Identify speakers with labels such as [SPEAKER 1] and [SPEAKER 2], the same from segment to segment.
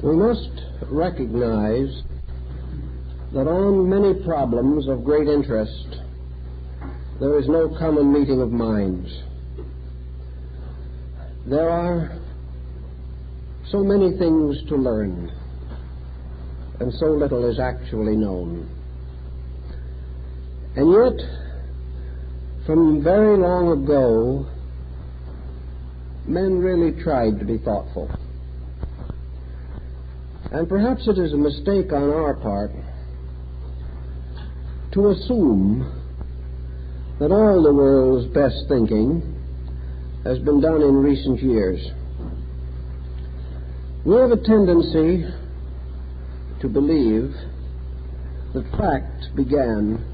[SPEAKER 1] We must recognize that on many problems of great interest, there is no common meeting of minds. There are so many things to learn, and so little is actually known. And yet, from very long ago, men really tried to be thoughtful. And perhaps it is a mistake on our part to assume that all the world's best thinking has been done in recent years. We have a tendency to believe that facts began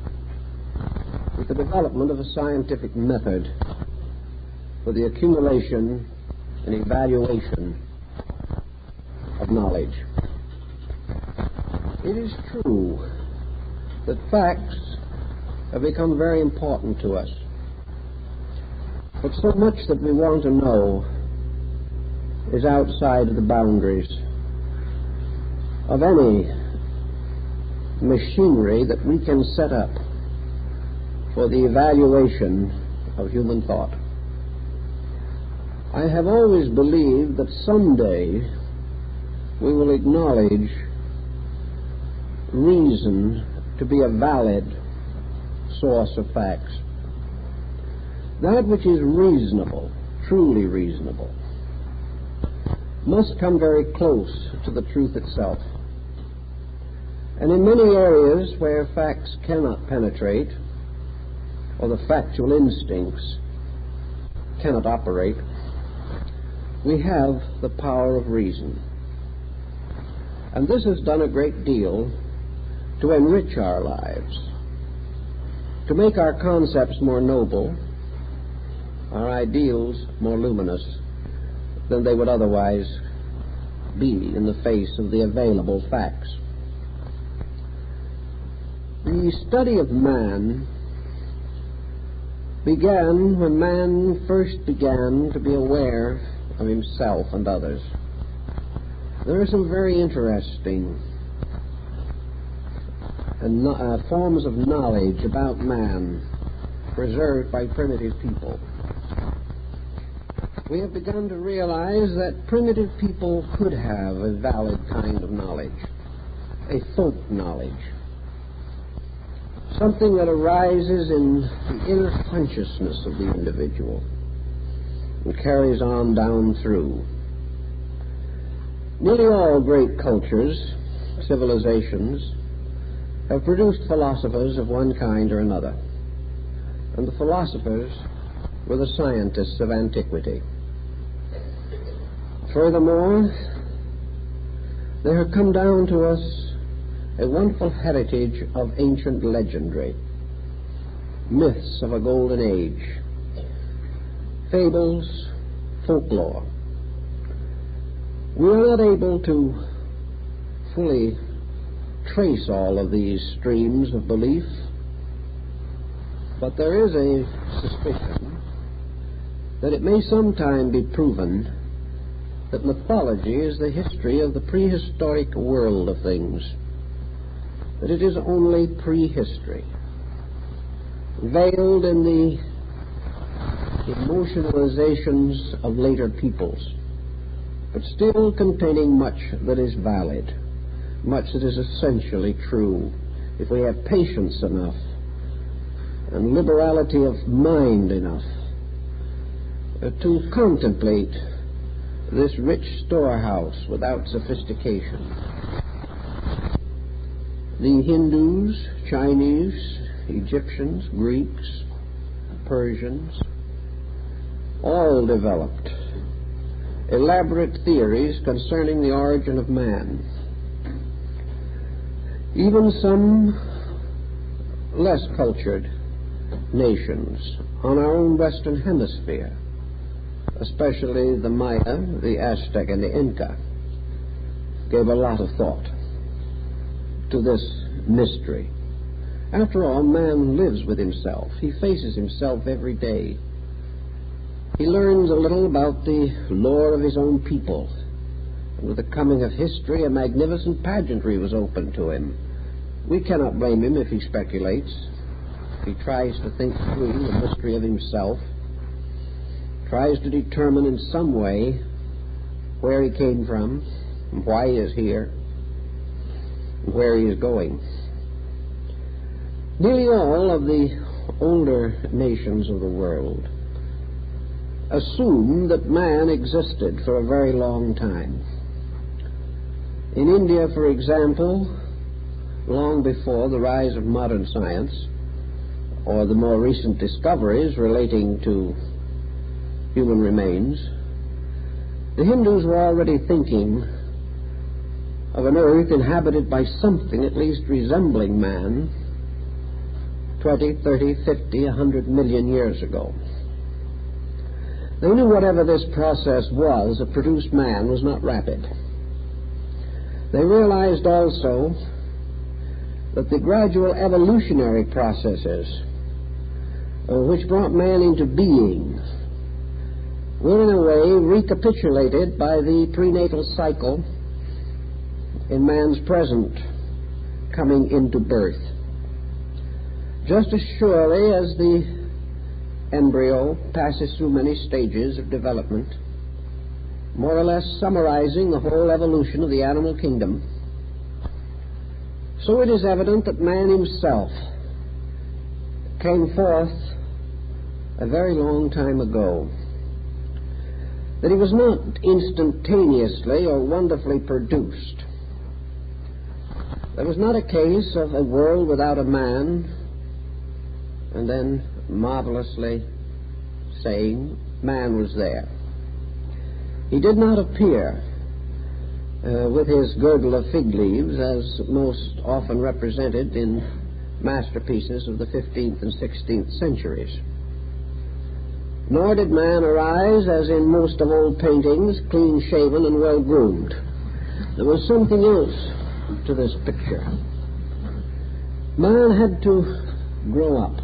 [SPEAKER 1] with the development of a scientific method for the accumulation and evaluation of knowledge. It is true that facts have become very important to us, but so much that we want to know is outside of the boundaries of any machinery that we can set up for the evaluation of human thought. I have always believed that someday we will acknowledge reason to be a valid source of facts. That which is reasonable, truly reasonable, must come very close to the truth itself. And in many areas where facts cannot penetrate, or the factual instincts cannot operate, we have the power of reason. And this has done a great deal to enrich our lives, to make our concepts more noble, our ideals more luminous than they would otherwise be in the face of the available facts. The study of man began when man first began to be aware of himself and others. There are some very interesting forms of knowledge about man preserved by primitive people. We have begun to realize that primitive people could have a valid kind of knowledge, a folk knowledge, something that arises in the inner consciousness of the individual and carries on down through. Nearly all great cultures, civilizations, have produced philosophers of one kind or another, and the philosophers were the scientists of antiquity. Furthermore, there have come down to us a wonderful heritage of ancient legendary, myths of a golden age, fables, folklore. We are not able to fully trace all of these streams of belief, but there is a suspicion that it may sometime be proven that mythology is the history of the prehistoric world of things, that it is only prehistory, veiled in the emotionalizations of later peoples, but still containing much that is valid, much that is essentially true, if we have patience enough and liberality of mind enough to contemplate this rich storehouse without sophistication. The Hindus, Chinese, Egyptians, Greeks, Persians, all developed elaborate theories concerning the origin of man. Even some less cultured nations on our own Western Hemisphere, especially the Maya, the Aztec, and the Inca, gave a lot of thought to this mystery. After all, man lives with himself. He faces himself every day. He learns a little about the lore of his own people, With the coming of history, a magnificent pageantry was open to him. We cannot blame him if he speculates, if he tries to think through the mystery of himself, tries to determine in some way where he came from, and why he is here, and where he is going. Nearly all of the older nations of the world assume that man existed for a very long time. In India, for example, long before the rise of modern science or the more recent discoveries relating to human remains, the Hindus were already thinking of an earth inhabited by something at least resembling man 20, 30, 50, 100 million years ago. They knew whatever this process was that produced man was not rapid. They realized also that the gradual evolutionary processes which brought man into being were in a way recapitulated by the prenatal cycle in man's present coming into birth. Just as surely as the embryo passes through many stages of development, more or less summarizing the whole evolution of the animal kingdom, so it is evident that man himself came forth a very long time ago, that he was not instantaneously or wonderfully produced. There was not a case of a world without a man and then marvelously saying man was there. He did not appear with his girdle of fig leaves as most often represented in masterpieces of the 15th and 16th centuries. Nor did man arise, as in most of old paintings, clean-shaven and well-groomed. There was something else to this picture. Man had to grow up.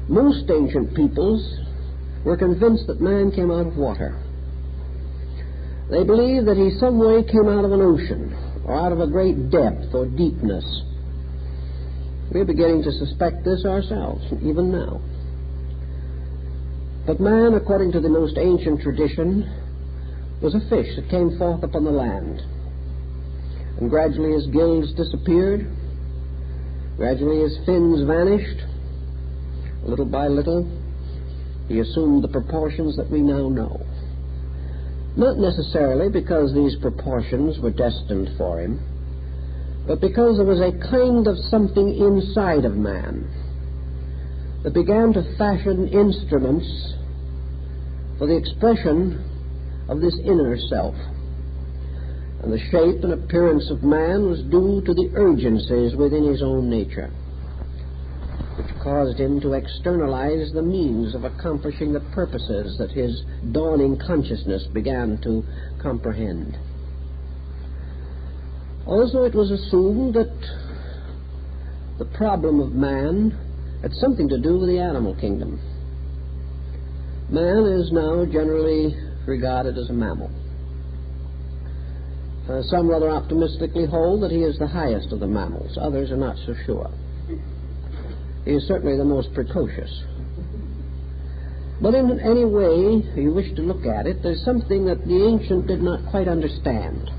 [SPEAKER 1] Most ancient peoples were convinced that man came out of water. They believed that he some way came out of an ocean or out of a great depth or deepness. We're beginning to suspect this ourselves, even now. But man, according to the most ancient tradition, was a fish that came forth upon the land. And gradually his gills disappeared. Gradually his fins vanished. Little by little, he assumed the proportions that we now know. Not necessarily because these proportions were destined for him, but because there was a kind of something inside of man that began to fashion instruments for the expression of this inner self. And the shape and appearance of man was due to the urgencies within his own nature, which caused him to externalize the means of accomplishing the purposes that his dawning consciousness began to comprehend. Also, it was assumed that the problem of man had something to do with the animal kingdom. Man is now generally regarded as a mammal. Some rather optimistically hold that he is the highest of the mammals. Others are not so sure. He is certainly the most precocious. But in any way you wish to look at it, there's something that the ancient did not quite understand.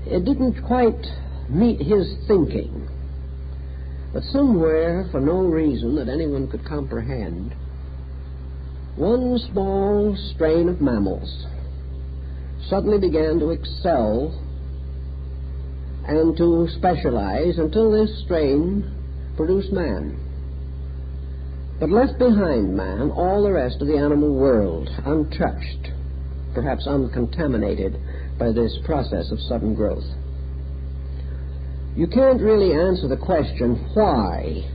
[SPEAKER 1] It didn't quite meet his thinking. But somewhere, for no reason that anyone could comprehend, one small strain of mammals suddenly began to excel and to specialize until this strain produced man. But left behind man all the rest of the animal world, untouched, perhaps uncontaminated by this process of sudden growth. You can't really answer the question, why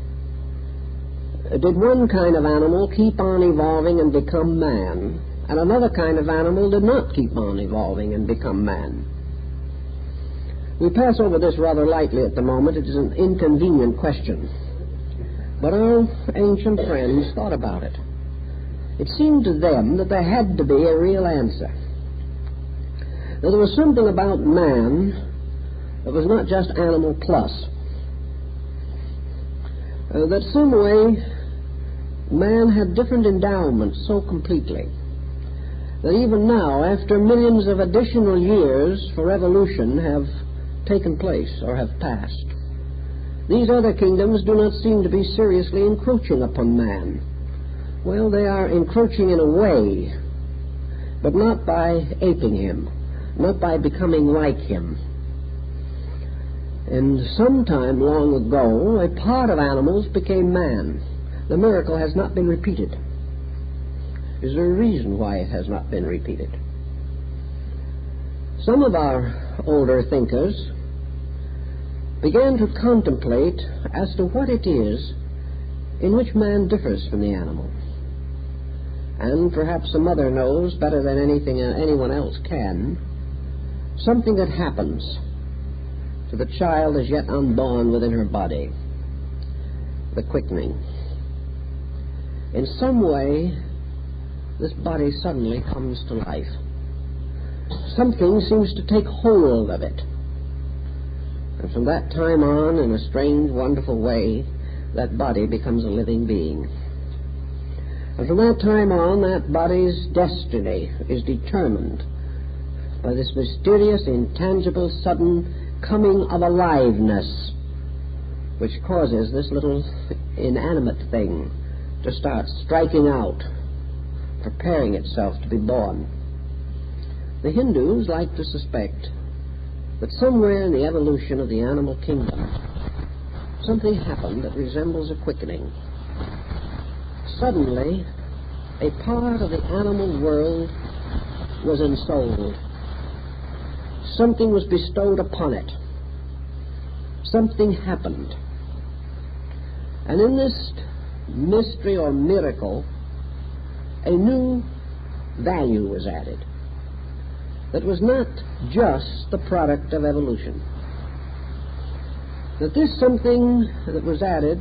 [SPEAKER 1] did one kind of animal keep on evolving and become man, and another kind of animal did not keep on evolving and become man? We pass over this rather lightly at the moment. It is an inconvenient question. But our ancient friends thought about it. It seemed to them that there had to be a real answer. Now, there was something about man that was not just animal plus. That some way man had different endowments so completely that even now, after millions of additional years for evolution have taken place or have passed, these other kingdoms do not seem to be seriously encroaching upon man. Well, they are encroaching in a way, but not by aping him, not by becoming like him. And sometime long ago, a part of animals became man. The miracle has not been repeated. Is there a reason why it has not been repeated? Some of our older thinkers began to contemplate as to what it is in which man differs from the animal. And perhaps the mother knows better than anyone else can something that happens to the child as yet unborn within her body, the quickening. In some way, this body suddenly comes to life. Something seems to take hold of it. And from that time on, in a strange, wonderful way, that body becomes a living being. And from that time on, that body's destiny is determined by this mysterious, intangible, sudden coming of aliveness, which causes this little inanimate thing to start striking out, preparing itself to be born. The Hindus like to suspect that somewhere in the evolution of the animal kingdom, something happened that resembles a quickening. Suddenly, a part of the animal world was ensouled. Something was bestowed upon it. Something happened. And in this mystery or miracle, a new value was added that was not just the product of evolution. That this something that was added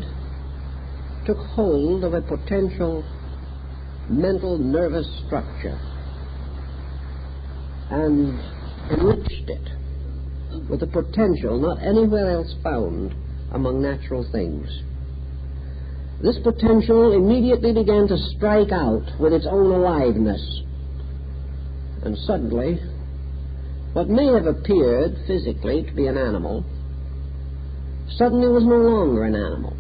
[SPEAKER 1] took hold of a potential mental nervous structure and enriched it with a potential not anywhere else found among natural things. This potential immediately began to strike out with its own aliveness. And suddenly, what may have appeared physically to be an animal, suddenly was no longer an animal.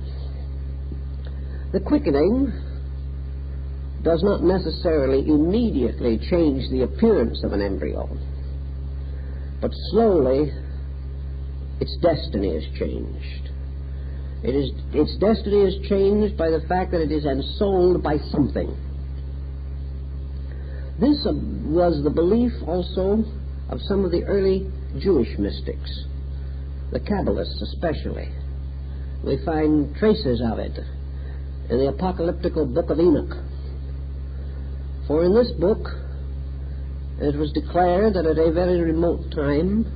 [SPEAKER 1] The quickening does not necessarily immediately change the appearance of an embryo, but slowly its destiny is changed. Its destiny is changed by the fact that it is ensouled by something. This was the belief also of some of the early Jewish mystics, the Kabbalists especially. We find traces of it in the apocalyptical book of Enoch. For in this book, it was declared that at a very remote time,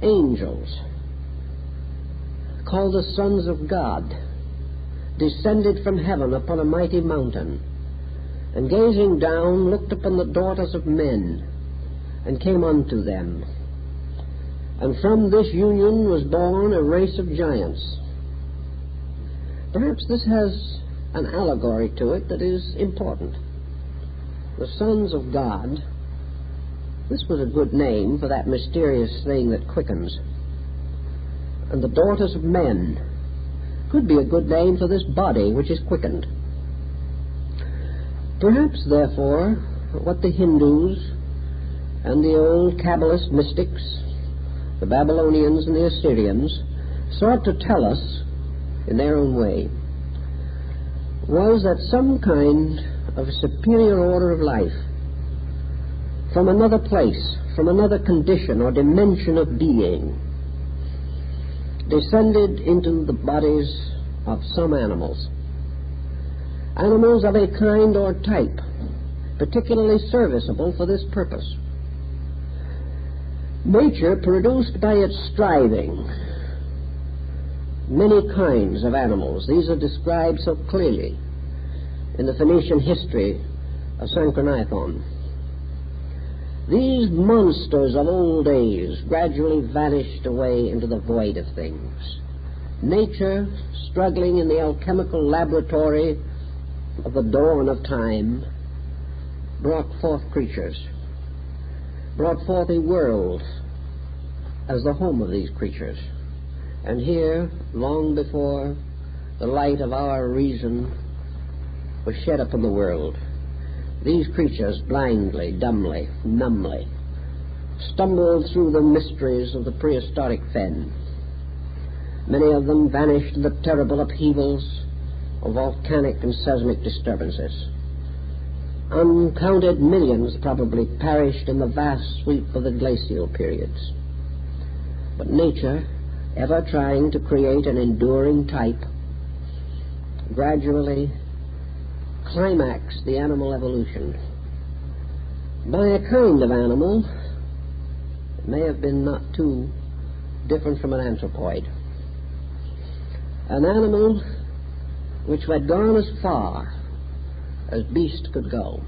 [SPEAKER 1] angels, called the sons of God, descended from heaven upon a mighty mountain, and gazing down, looked upon the daughters of men, and came unto them. And from this union was born a race of giants. Perhaps this has an allegory to it that is important. The sons of God, this was a good name for that mysterious thing that quickens. And the daughters of men could be a good name for this body which is quickened. Perhaps, therefore, what the Hindus and the old Kabbalist mystics, the Babylonians and the Assyrians, sought to tell us in their own way was that some kind of superior order of life from another place, from another condition or dimension of being, descended into the bodies of some animals. Animals of a kind or type, particularly serviceable for this purpose. Nature produced by its striving many kinds of animals. These are described so clearly in the Phoenician history of Sanchoniathon. These monsters of old days gradually vanished away into the void of things. Nature, struggling in the alchemical laboratory of the dawn of time, brought forth creatures, brought forth a world as the home of these creatures. And here, long before the light of our reason was shed upon the world, these creatures blindly, dumbly, numbly stumbled through the mysteries of the prehistoric fen. Many of them vanished in the terrible upheavals of volcanic and seismic disturbances. Uncounted millions probably perished in the vast sweep of the glacial periods. But nature, ever trying to create an enduring type, gradually climaxed the animal evolution by a kind of animal that may have been not too different from an anthropoid. An animal which had gone as far as beast could go.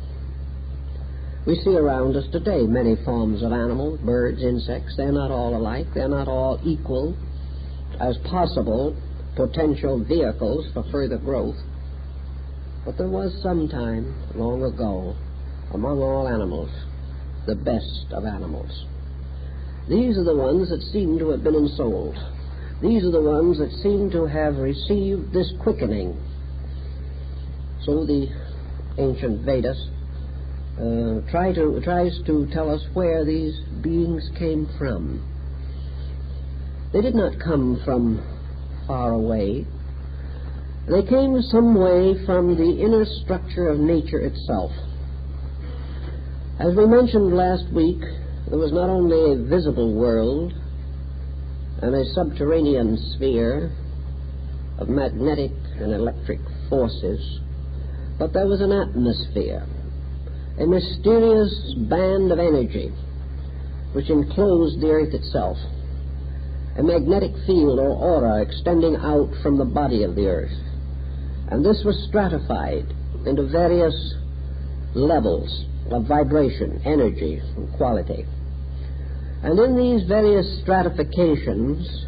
[SPEAKER 1] We see around us today many forms of animals, birds, insects. They're not all alike. They're not all equal as possible potential vehicles for further growth. But there was some time, long ago, among all animals, the best of animals. These are the ones that seem to have been ensouled. These are the ones that seem to have received this quickening. So the ancient Vedas tries to tell us where these beings came from. They did not come from far away. They came some way from the inner structure of nature itself. As we mentioned last week, there was not only a visible world and a subterranean sphere of magnetic and electric forces, but there was an atmosphere, a mysterious band of energy which enclosed the earth itself, a magnetic field or aura extending out from the body of the earth. And this was stratified into various levels of vibration, energy, and quality. And in these various stratifications,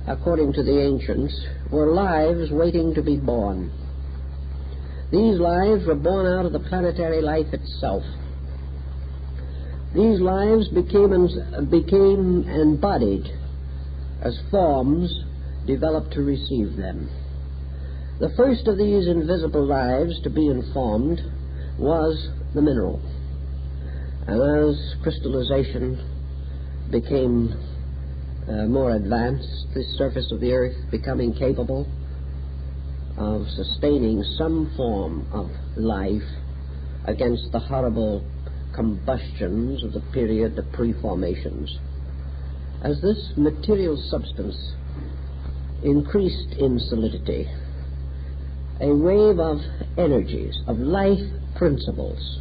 [SPEAKER 1] according to the ancients, were lives waiting to be born. These lives were born out of the planetary life itself. These lives became embodied as forms developed to receive them. The first of these invisible lives to be informed was the mineral. And as crystallization became more advanced, the surface of the earth becoming capable of sustaining some form of life against the horrible combustions of the period of pre-formations. As this material substance increased in solidity, a wave of energies, of life principles,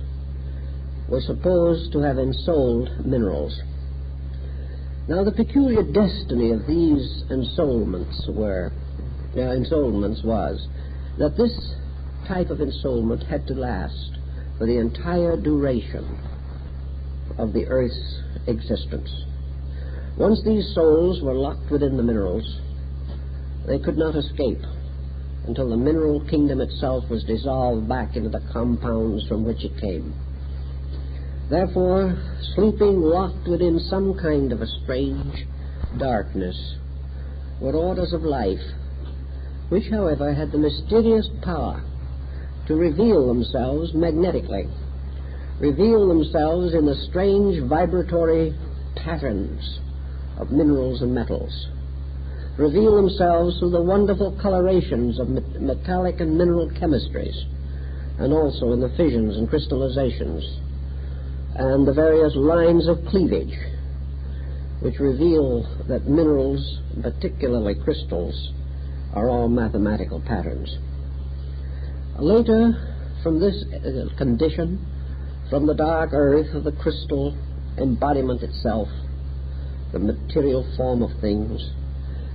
[SPEAKER 1] were supposed to have ensouled minerals. Now, the peculiar destiny of these ensoulments was that this type of ensoulment had to last for the entire duration of the earth's existence. Once these souls were locked within the minerals, they could not escape until the mineral kingdom itself was dissolved back into the compounds from which it came. Therefore, sleeping locked within some kind of a strange darkness were orders of life, which, however, had the mysterious power to reveal themselves magnetically, reveal themselves in the strange vibratory patterns of minerals and metals, reveal themselves through the wonderful colorations of metallic and mineral chemistries, and also in the fissions and crystallizations, and the various lines of cleavage, which reveal that minerals, particularly crystals, are all mathematical patterns. Later, from this condition, from the dark earth of the crystal embodiment itself, the material form of things,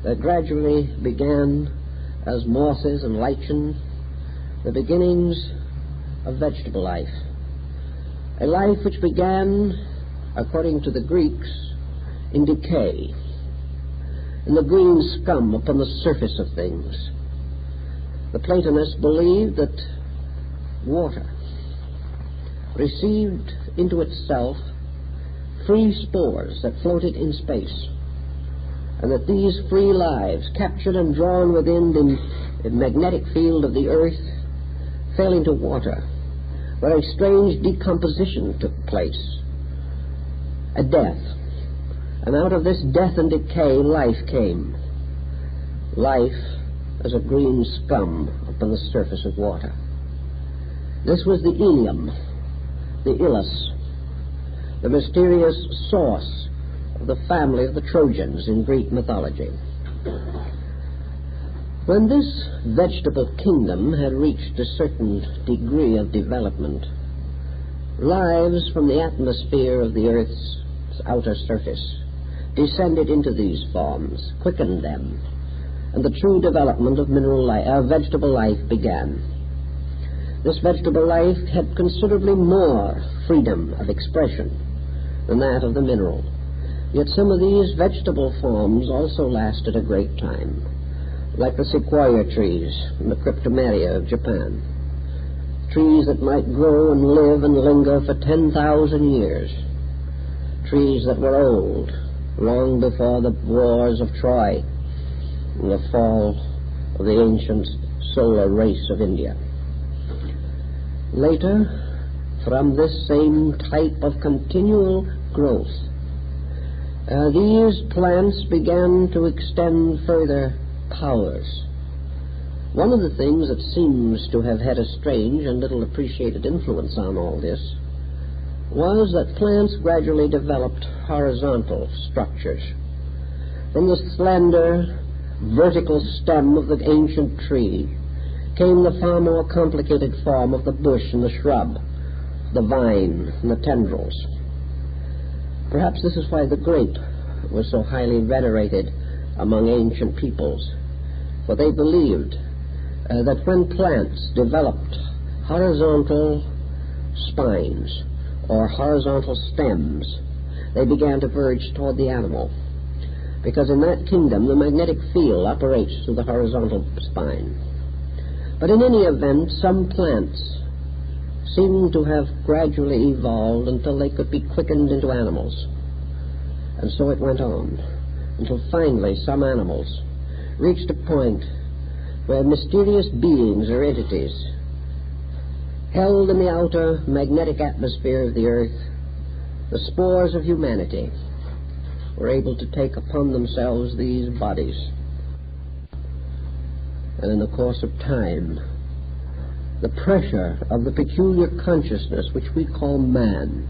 [SPEAKER 1] that gradually began as mosses and lichen, the beginnings of vegetable life. a life which began, according to the Greeks, in decay, in the green scum upon the surface of things. The Platonists believed that water received into itself free spores that floated in space, and that these free lives, captured and drawn within the magnetic field of the earth, fell into water, where a strange decomposition took place, a death. And out of this death and decay, life came. Life as a green scum upon the surface of water. This was the ilium, the Ilus, the mysterious source of the family of the Trojans in Greek mythology. When this vegetable kingdom had reached a certain degree of development, lives from the atmosphere of the earth's outer surface descended into these forms, quickened them, and the true development of vegetable life began. This vegetable life had considerably more freedom of expression than that of the mineral. Yet some of these vegetable forms also lasted a great time, like the sequoia trees and the cryptomeria of Japan, trees that might grow and live and linger for 10,000 years, trees that were old, long before the wars of Troy and the fall of the ancient solar race of India. Later, from this same type of continual growth, these plants began to extend further powers. One of the things that seems to have had a strange and little appreciated influence on all this was that plants gradually developed horizontal structures. From the slender, vertical stem of the ancient tree came the far more complicated form of the bush and the shrub, the vine and the tendrils. Perhaps this is why the grape was so highly venerated among ancient peoples, for they believed that when plants developed horizontal spines or horizontal stems, they began to verge toward the animal, because in that kingdom the magnetic field operates through the horizontal spine. But in any event, some plants seem to have gradually evolved until they could be quickened into animals. And so it went on, until finally some animals reached a point where mysterious beings or entities held in the outer magnetic atmosphere of the earth the spores of humanity were able to take upon themselves these bodies. And in the course of time, the pressure of the peculiar consciousness which we call man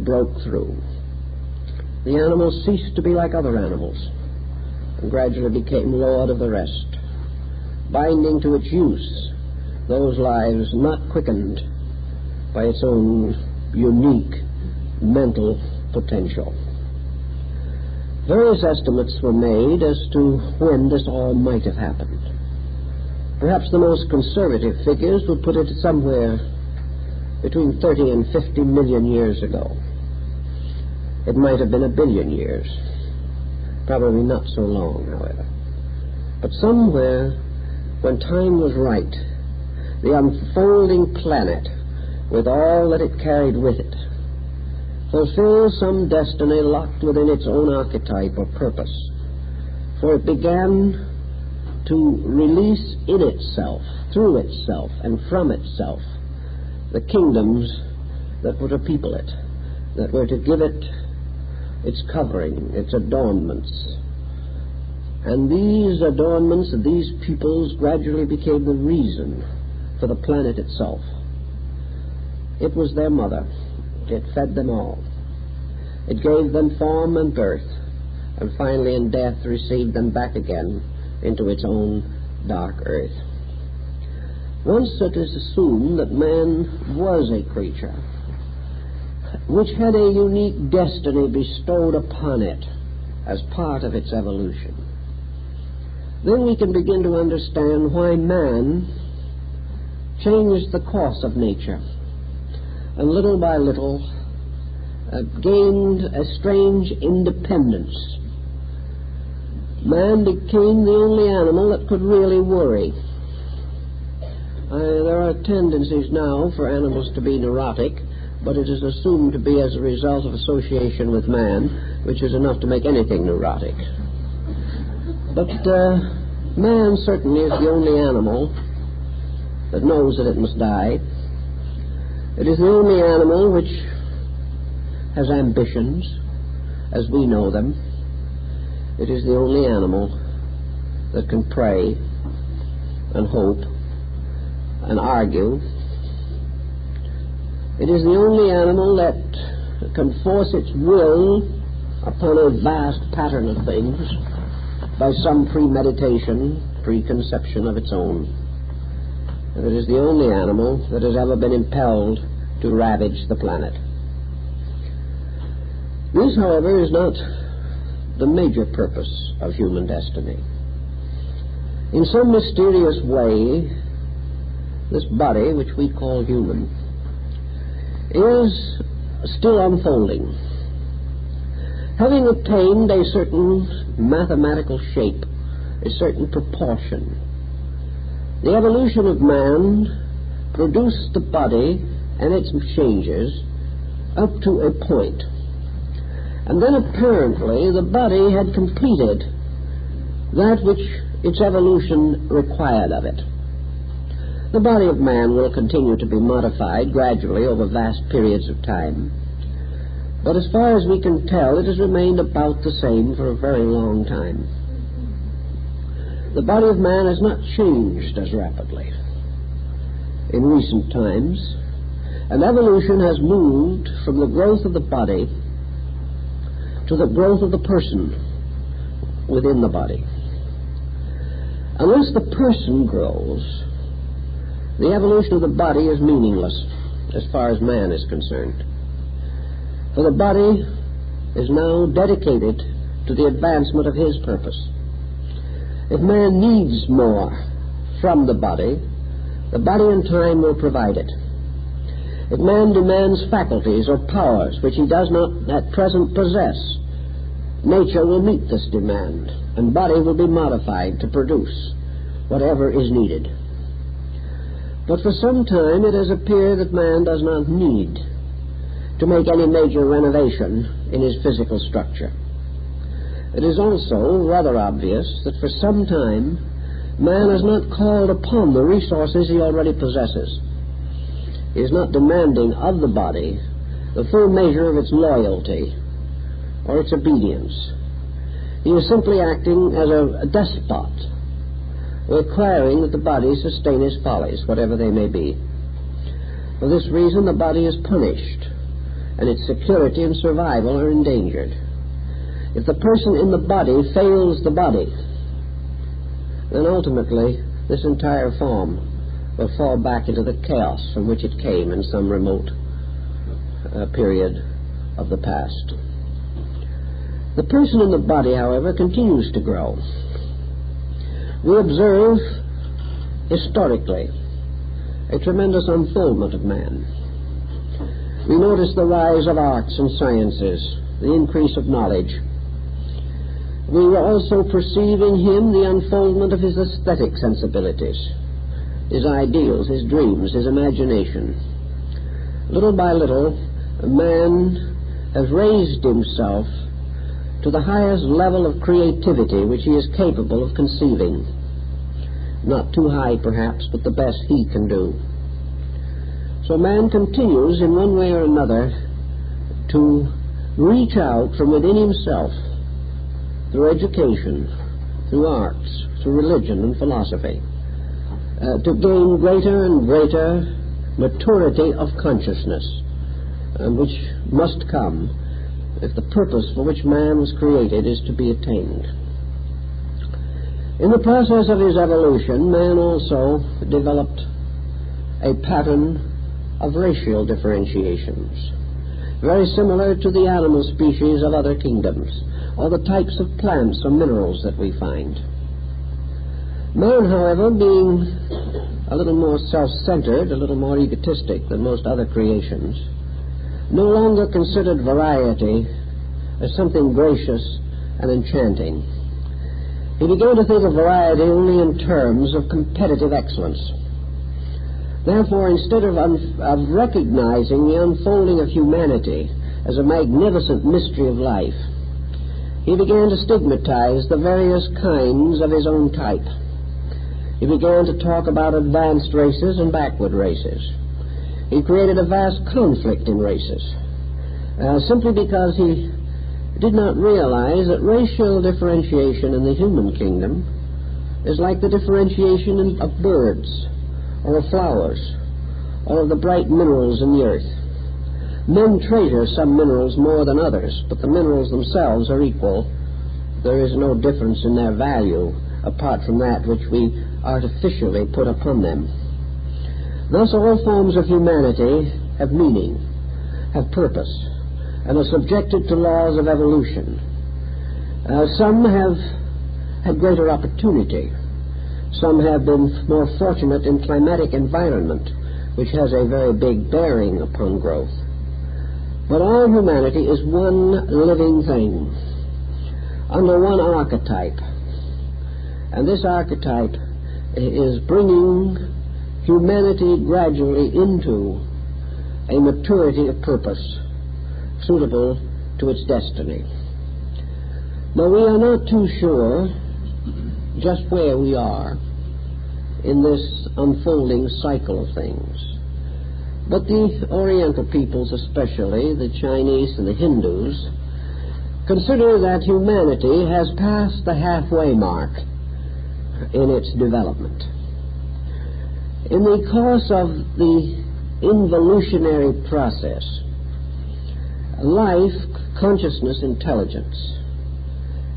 [SPEAKER 1] broke through. The animals ceased to be like other animals and gradually became lord of the rest, binding to its use those lives not quickened by its own unique mental potential. Various estimates were made as to when this all might have happened. Perhaps the most conservative figures would put it somewhere between 30 and 50 million years ago. It might have been 1 billion years. Probably not so long, however. But somewhere, when time was right, the unfolding planet, with all that it carried with it, fulfilled some destiny locked within its own archetype or purpose. For it began to release in itself, through itself, and from itself, the kingdoms that were to people it, that were to give it its covering, its adornments. And these adornments of these peoples gradually became the reason for the planet itself. It was their mother. It fed them all. It gave them form and birth, and finally in death received them back again into its own dark earth. Once it is assumed that man was a creature which had a unique destiny bestowed upon it as part of its evolution, then we can begin to understand why man changed the course of nature, and little by little gained a strange independence. Man became the only animal that could really worry. There are tendencies now for animals to be neurotic, but it is assumed to be as a result of association with man, which is enough to make anything neurotic. But man certainly is the only animal that knows that it must die. It is the only animal which has ambitions, as we know them. It is the only animal that can pray and hope and argue. It is the only animal that can force its will upon a vast pattern of things by some premeditation, preconception of its own. And it is the only animal that has ever been impelled to ravage the planet. This, however, is not the major purpose of human destiny. In some mysterious way, this body, which we call human, is still unfolding. Having attained a certain mathematical shape, a certain proportion, the evolution of man produced the body and its changes up to a point. And then apparently the body had completed that which its evolution required of it. The body of man will continue to be modified gradually over vast periods of time, but as far as we can tell, it has remained about the same for a very long time. The body of man has not changed as rapidly in recent times, and evolution has moved from the growth of the body to the growth of the person within the body. Unless the person grows, the evolution of the body is meaningless as far as man is concerned. For the body is now dedicated to the advancement of his purpose. If man needs more from the body in time will provide it. If man demands faculties or powers which he does not at present possess, nature will meet this demand, and body will be modified to produce whatever is needed. But for some time it has appeared that man does not need to make any major renovation in his physical structure. It is also rather obvious that for some time man has not called upon the resources he already possesses. He is not demanding of the body the full measure of its loyalty or its obedience. He is simply acting as a despot, requiring that the body sustain his follies, whatever they may be. For this reason, the body is punished, and its security and survival are endangered. If the person in the body fails the body, then ultimately this entire form will fall back into the chaos from which it came in some remote period of the past. The person in the body, however, continues to grow. We observe historically a tremendous unfoldment of man. We notice the rise of arts and sciences, the increase of knowledge. We also perceive in him the unfoldment of his aesthetic sensibilities, his ideals, his dreams, his imagination. Little by little, man has raised himself to the highest level of creativity which he is capable of conceiving. Not too high, perhaps, but the best he can do. So man continues, in one way or another, to reach out from within himself, through education, through arts, through religion and philosophy, to gain greater and greater maturity of consciousness, which must come if the purpose for which man was created is to be attained. In the process of his evolution, man also developed a pattern of racial differentiations, very similar to the animal species of other kingdoms, or the types of plants or minerals that we find. Man, however, being a little more self-centered, a little more egotistic than most other creations, no longer considered variety as something gracious and enchanting. He began to think of variety only in terms of competitive excellence. Therefore, instead of recognizing the unfolding of humanity as a magnificent mystery of life, he began to stigmatize the various kinds of his own type. He began to talk about advanced races and backward races. He created a vast conflict in races, simply because he did not realize that racial differentiation in the human kingdom is like the differentiation of birds or of flowers or of the bright minerals in the earth. Men treasure some minerals more than others, but the minerals themselves are equal. There is no difference in their value apart from that which we artificially put upon them. Thus all forms of humanity have meaning, have purpose, and are subjected to laws of evolution. Some have had greater opportunity. Some have been more fortunate in climatic environment, which has a very big bearing upon growth. But all humanity is one living thing, under one archetype. And this archetype is bringing humanity gradually into a maturity of purpose suitable to its destiny. Now, we are not too sure just where we are in this unfolding cycle of things. But the Oriental peoples, especially the Chinese and the Hindus, consider that humanity has passed the halfway mark in its development. In the course of the involutionary process, life, consciousness, intelligence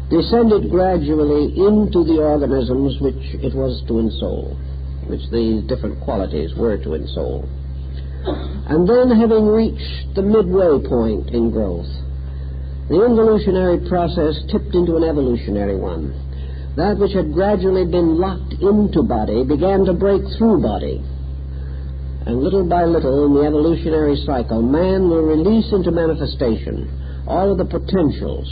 [SPEAKER 1] descended gradually into the organisms which it was to ensoul, which these different qualities were to ensoul. And then, having reached the midway point in growth, the involutionary process tipped into an evolutionary one. That which had gradually been locked into body began to break through body. And little by little in the evolutionary cycle, man will release into manifestation all of the potentials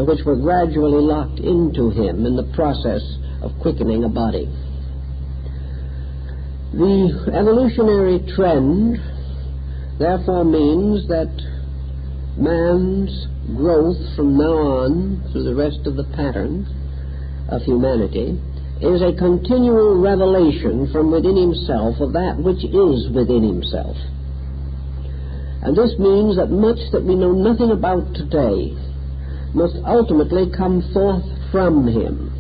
[SPEAKER 1] which were gradually locked into him in the process of quickening a body. The evolutionary trend therefore means that man's growth from now on through the rest of the pattern of humanity is a continual revelation from within himself of that which is within himself. And this means that much that we know nothing about today must ultimately come forth from him.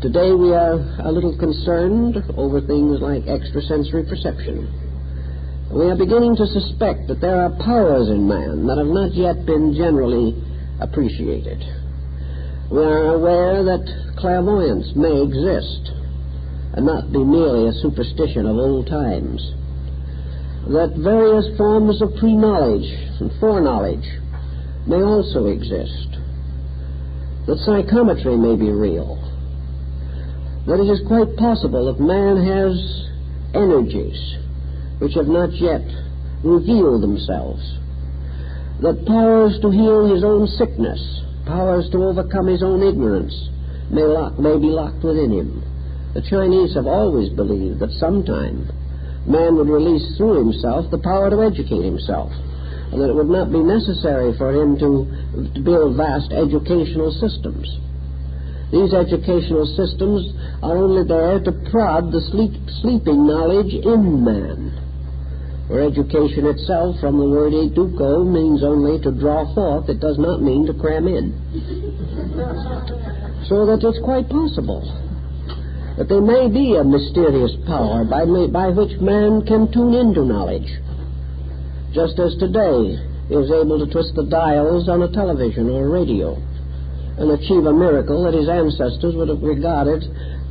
[SPEAKER 1] Today we are a little concerned over things like extrasensory perception. We are beginning to suspect that there are powers in man that have not yet been generally appreciated. We are aware that clairvoyance may exist and not be merely a superstition of old times, that various forms of pre-knowledge and foreknowledge may also exist, that psychometry may be real, that it is quite possible that man has energies which have not yet revealed themselves, that powers to heal his own sickness, powers to overcome his own ignorance may be locked within him. The Chinese have always believed that sometime man would release through himself the power to educate himself, and that it would not be necessary for him to build vast educational systems. These educational systems are only there to prod the sleeping knowledge in man, where education itself, from the word educo, means only to draw forth. It does not mean to cram in. So that it's quite possible that there may be a mysterious power by which man can tune into knowledge, just as today is able to twist the dials on a television or a radio and achieve a miracle that his ancestors would have regarded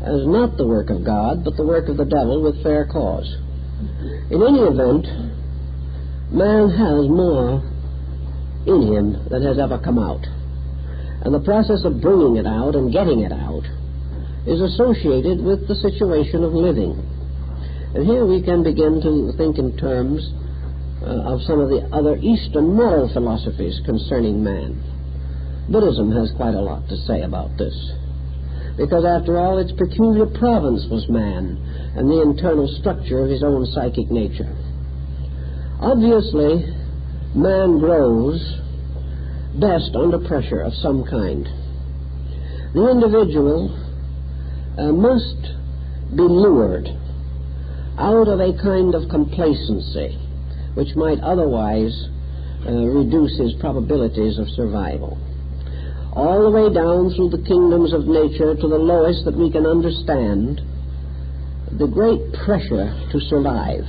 [SPEAKER 1] as not the work of God, but the work of the devil with fair cause. In any event, man has more in him than has ever come out. And the process of bringing it out and getting it out is associated with the situation of living. And here we can begin to think in terms of some of the other Eastern moral philosophies concerning man. Buddhism has quite a lot to say about this, because after all, its peculiar province was man and the internal structure of his own psychic nature. Obviously, man grows best under pressure of some kind. The individual must be lured out of a kind of complacency which might otherwise reduce his probabilities of survival, all the way down through the kingdoms of nature to the lowest that we can understand. The great pressure to survive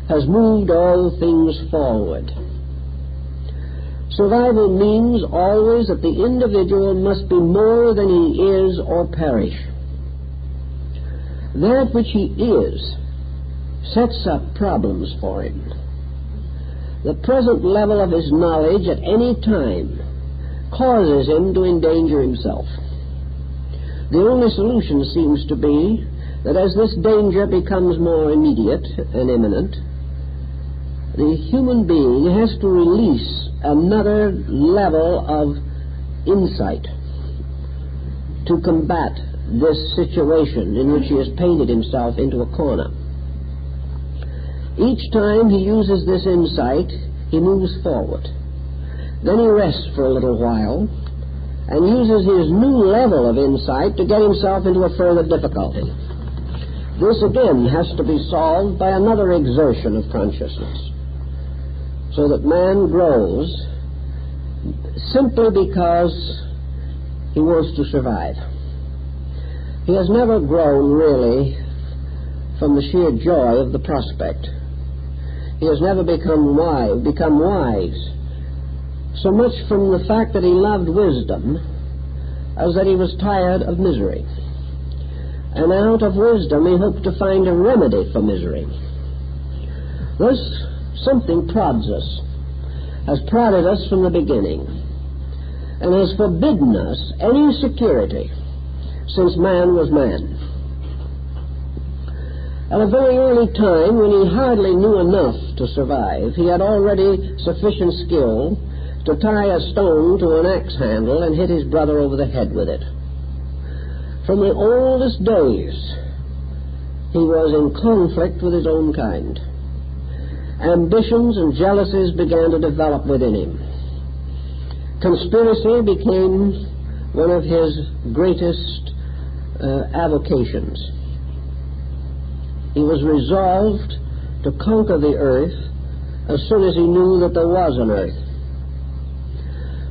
[SPEAKER 1] has moved all things forward. Survival means always that the individual must be more than he is or perish. That which he is sets up problems for him. The present level of his knowledge at any time causes him to endanger himself. The only solution seems to be that as this danger becomes more immediate and imminent, the human being has to release another level of insight to combat this situation in which he has painted himself into a corner. Each time he uses this insight, he moves forward. Then he rests for a little while and uses his new level of insight to get himself into a further difficulty. This again has to be solved by another exertion of consciousness, so that man grows simply because he wants to survive. He has never grown really from the sheer joy of the prospect. He has never become wise so much from the fact that he loved wisdom as that he was tired of misery. And out of wisdom he hoped to find a remedy for misery. Thus, something prods us, has prodded us from the beginning, and has forbidden us any security since man was man. At a very early time, when he hardly knew enough to survive, he had already sufficient skill to tie a stone to an axe handle and hit his brother over the head with it. From the oldest days, he was in conflict with his own kind. Ambitions and jealousies began to develop within him. Conspiracy became one of his greatest avocations. He was resolved to conquer the earth as soon as he knew that there was an earth.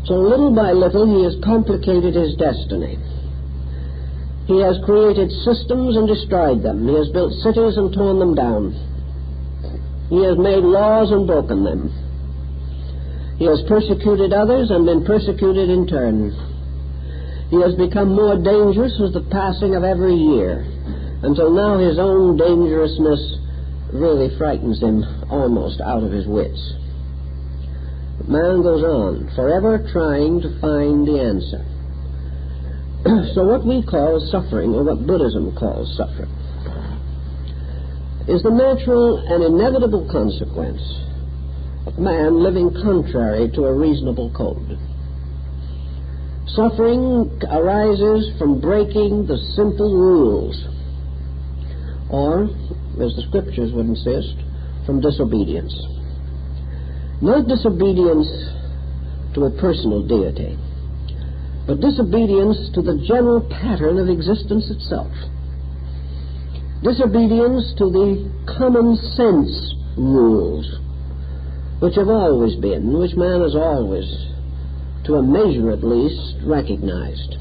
[SPEAKER 1] So little by little he has complicated his destiny. He has created systems and destroyed them. He has built cities and torn them down. He has made laws and broken them. He has persecuted others and been persecuted in turn. He has become more dangerous with the passing of every year, until now his own dangerousness really frightens him almost out of his wits. But man goes on, forever trying to find the answer. So what we call suffering, or what Buddhism calls suffering, is the natural and inevitable consequence of man living contrary to a reasonable code. Suffering arises from breaking the simple rules, or, as the Scriptures would insist, from disobedience. Not disobedience to a personal deity, but disobedience to the general pattern of existence itself. Disobedience to the common sense rules, which have always been, which man has always, to a measure at least, recognized.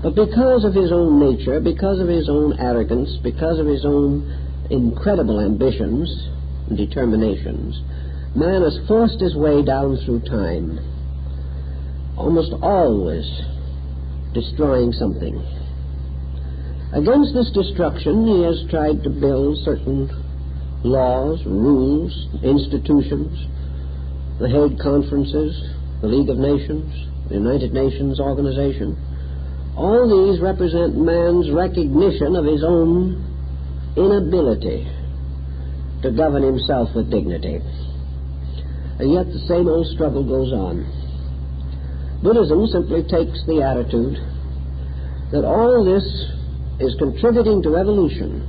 [SPEAKER 1] But because of his own nature, because of his own arrogance, because of his own incredible ambitions and determinations, man has forced his way down through time, almost always destroying something. Against this destruction, he has tried to build certain laws, rules, institutions, the Hague Conferences, the League of Nations, the United Nations Organization, All these represent man's recognition of his own inability to govern himself with dignity. And yet the same old struggle goes on. Buddhism simply takes the attitude that all this is contributing to evolution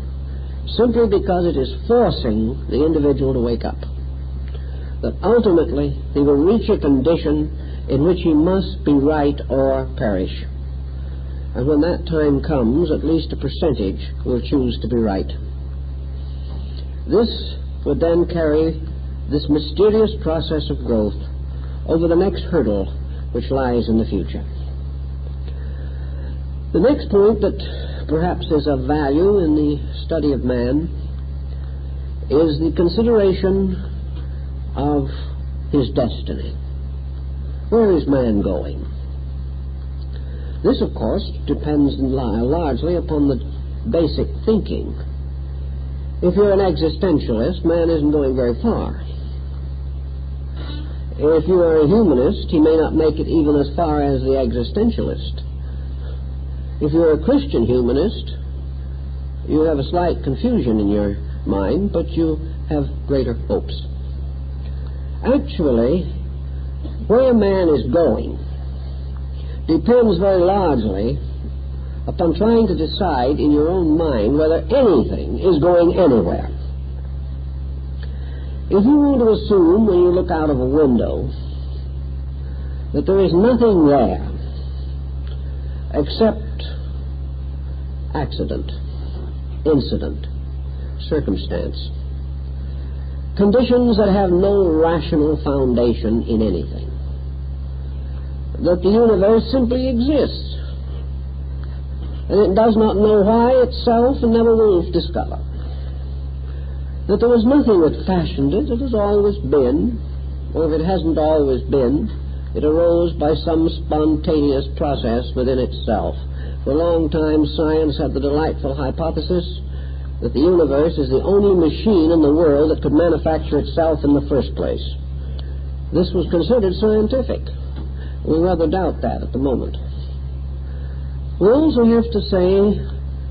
[SPEAKER 1] simply because it is forcing the individual to wake up. That ultimately he will reach a condition in which he must be right or perish. And when that time comes, at least a percentage will choose to be right. This would then carry this mysterious process of growth over the next hurdle which lies in the future. The next point that perhaps is of value in the study of man is the consideration of his destiny. Where is man going? This, of course, depends largely upon the basic thinking. If you're an existentialist, man isn't going very far. If you are a humanist, he may not make it even as far as the existentialist. If you're a Christian humanist, you have a slight confusion in your mind, but you have greater hopes. Actually, where man is going depends very largely upon trying to decide in your own mind whether anything is going anywhere. If you want to assume when you look out of a window that there is nothing there except accident, incident, circumstance, conditions that have no rational foundation in anything, that the universe simply exists, and it does not know why itself and never will discover, that there was nothing that fashioned it, it has always been, or if it hasn't always been, it arose by some spontaneous process within itself. For a long time, science had the delightful hypothesis that the universe is the only machine in the world that could manufacture itself in the first place. This was considered scientific. We rather doubt that at the moment. We also have to say,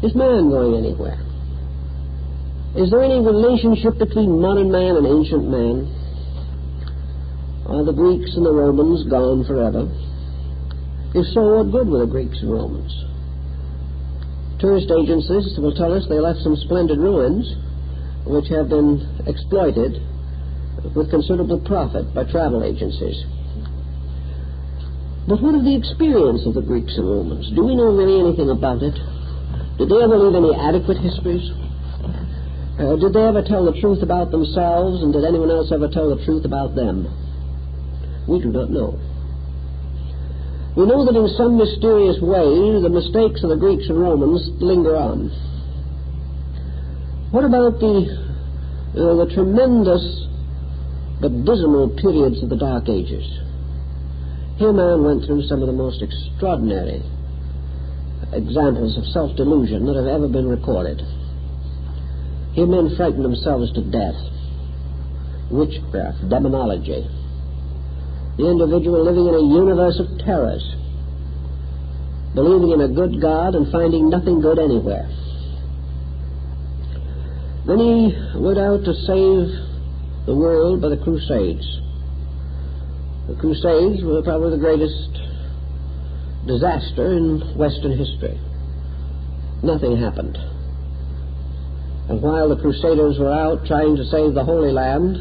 [SPEAKER 1] is man going anywhere? Is there any relationship between modern man and ancient man? Are the Greeks and the Romans gone forever? If so, what good were the Greeks and Romans? Tourist agencies will tell us they left some splendid ruins which have been exploited with considerable profit by travel agencies. But what of the experience of the Greeks and Romans? Do we know really anything about it? Did they ever leave any adequate histories? Did they ever tell the truth about themselves, and did anyone else ever tell the truth about them? We do not know. We know that in some mysterious way the mistakes of the Greeks and Romans linger on. What about the tremendous but dismal periods of the Dark Ages? Here man went through some of the most extraordinary examples of self-delusion that have ever been recorded. Here men frightened themselves to death. Witchcraft, demonology. The individual living in a universe of terrors, believing in a good God and finding nothing good anywhere. Then he went out to save the world by the Crusades. The Crusades were probably the greatest disaster in Western history. Nothing happened. And while the Crusaders were out trying to save the Holy Land,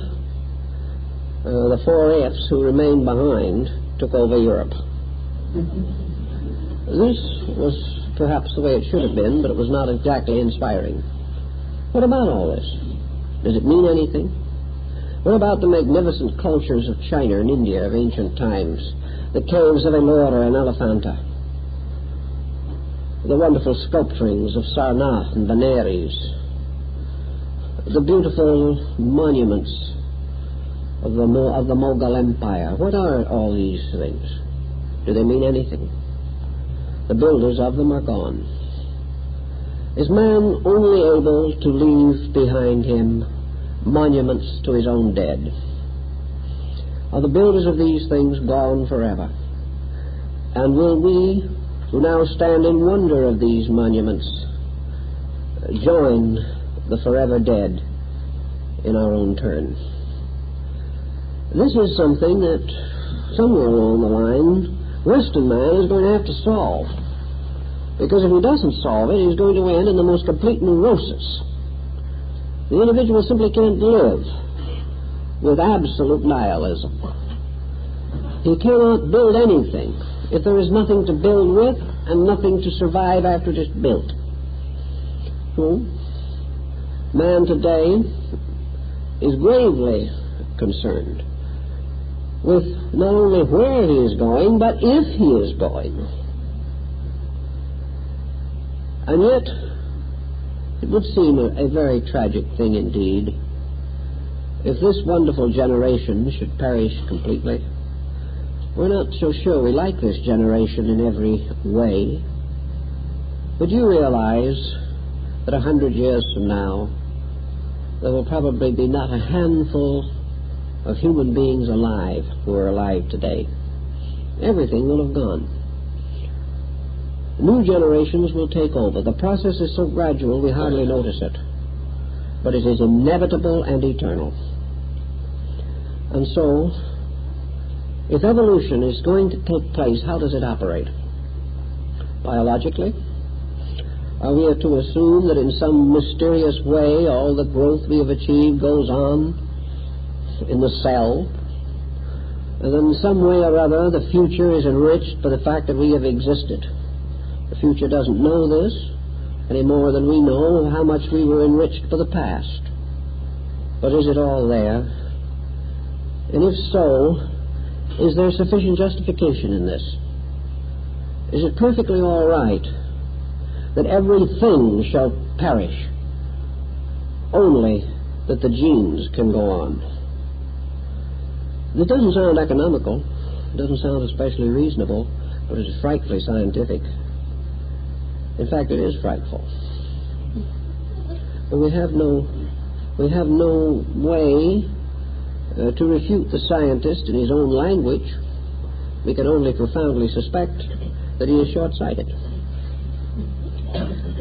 [SPEAKER 1] the 4 F's who remained behind took over Europe. This was perhaps the way it should have been, but it was not exactly inspiring. What about all this? Does it mean anything? What about the magnificent cultures of China and India of ancient times? The caves of Ellora and Elephanta, the wonderful sculpturings of Sarnath and Benares, the beautiful monuments of the Mughal Empire. What are all these things? Do they mean anything? The builders of them are gone. Is man only able to leave behind him monuments to his own dead? Are the builders of these things gone forever? And will we who now stand in wonder of these monuments, join the forever dead in our own turn. This is something that somewhere along the line Western man is going to have to solve, because if he doesn't solve it, he's going to end in the most complete neurosis. The individual simply can't live with absolute nihilism. He cannot build anything if there is nothing to build with and nothing to survive after it is built. Man today is gravely concerned with not only where he is going, but if he is going. And yet, it would seem a very tragic thing indeed if this wonderful generation should perish completely. We're not so sure we like this generation in every way, but you realize that 100 years from now, there will probably be not a handful of human beings alive who are alive today. Everything will have gone. New generations will take over. The process is so gradual we hardly notice it, but it is inevitable and eternal. And so, if evolution is going to take place, how does it operate? Biologically? Are we to assume that in some mysterious way all the growth we have achieved goes on in the cell, and then in some way or other the future is enriched by the fact that we have existed? The future doesn't know this any more than we know how much we were enriched by the past. But is it all there? And if so, is there sufficient justification in this? Is it perfectly all right that everything shall perish, only that the genes can go on? It doesn't sound economical, it doesn't sound especially reasonable, but it is frightfully scientific. In fact, it is frightful. But we have no way to refute the scientist in his own language. We can only profoundly suspect that he is short-sighted.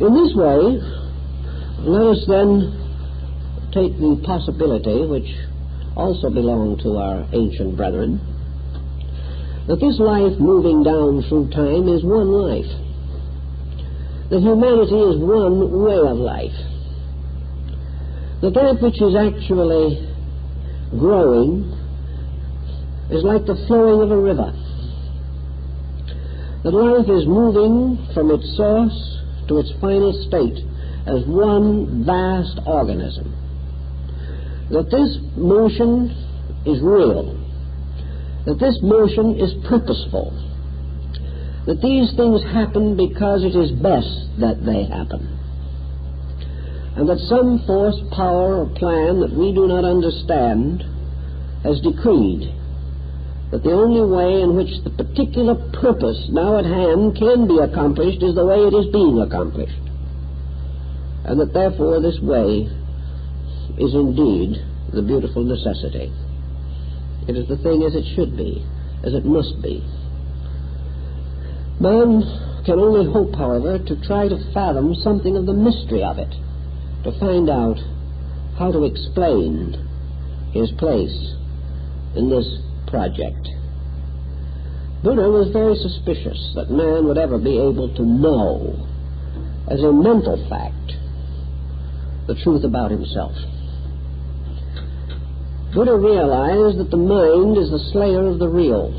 [SPEAKER 1] In this way, let us then take the possibility, which also belonged to our ancient brethren, that this life moving down through time is one life. That humanity is one way of life. That which is actually growing is like the flowing of a river. That life is moving from its source to its final state as one vast organism. That this motion is real. That this motion is purposeful. That these things happen because it is best that they happen. And that some force, power, or plan that we do not understand has decreed that the only way in which the particular purpose now at hand can be accomplished is the way it is being accomplished. And that therefore this way is indeed the beautiful necessity. It is the thing as it should be, as it must be. Man can only hope, however, to try to fathom something of the mystery of it, to find out how to explain his place in this project. Buddha was very suspicious that man would ever be able to know, as a mental fact, the truth about himself. Buddha realized that the mind is the slayer of the real,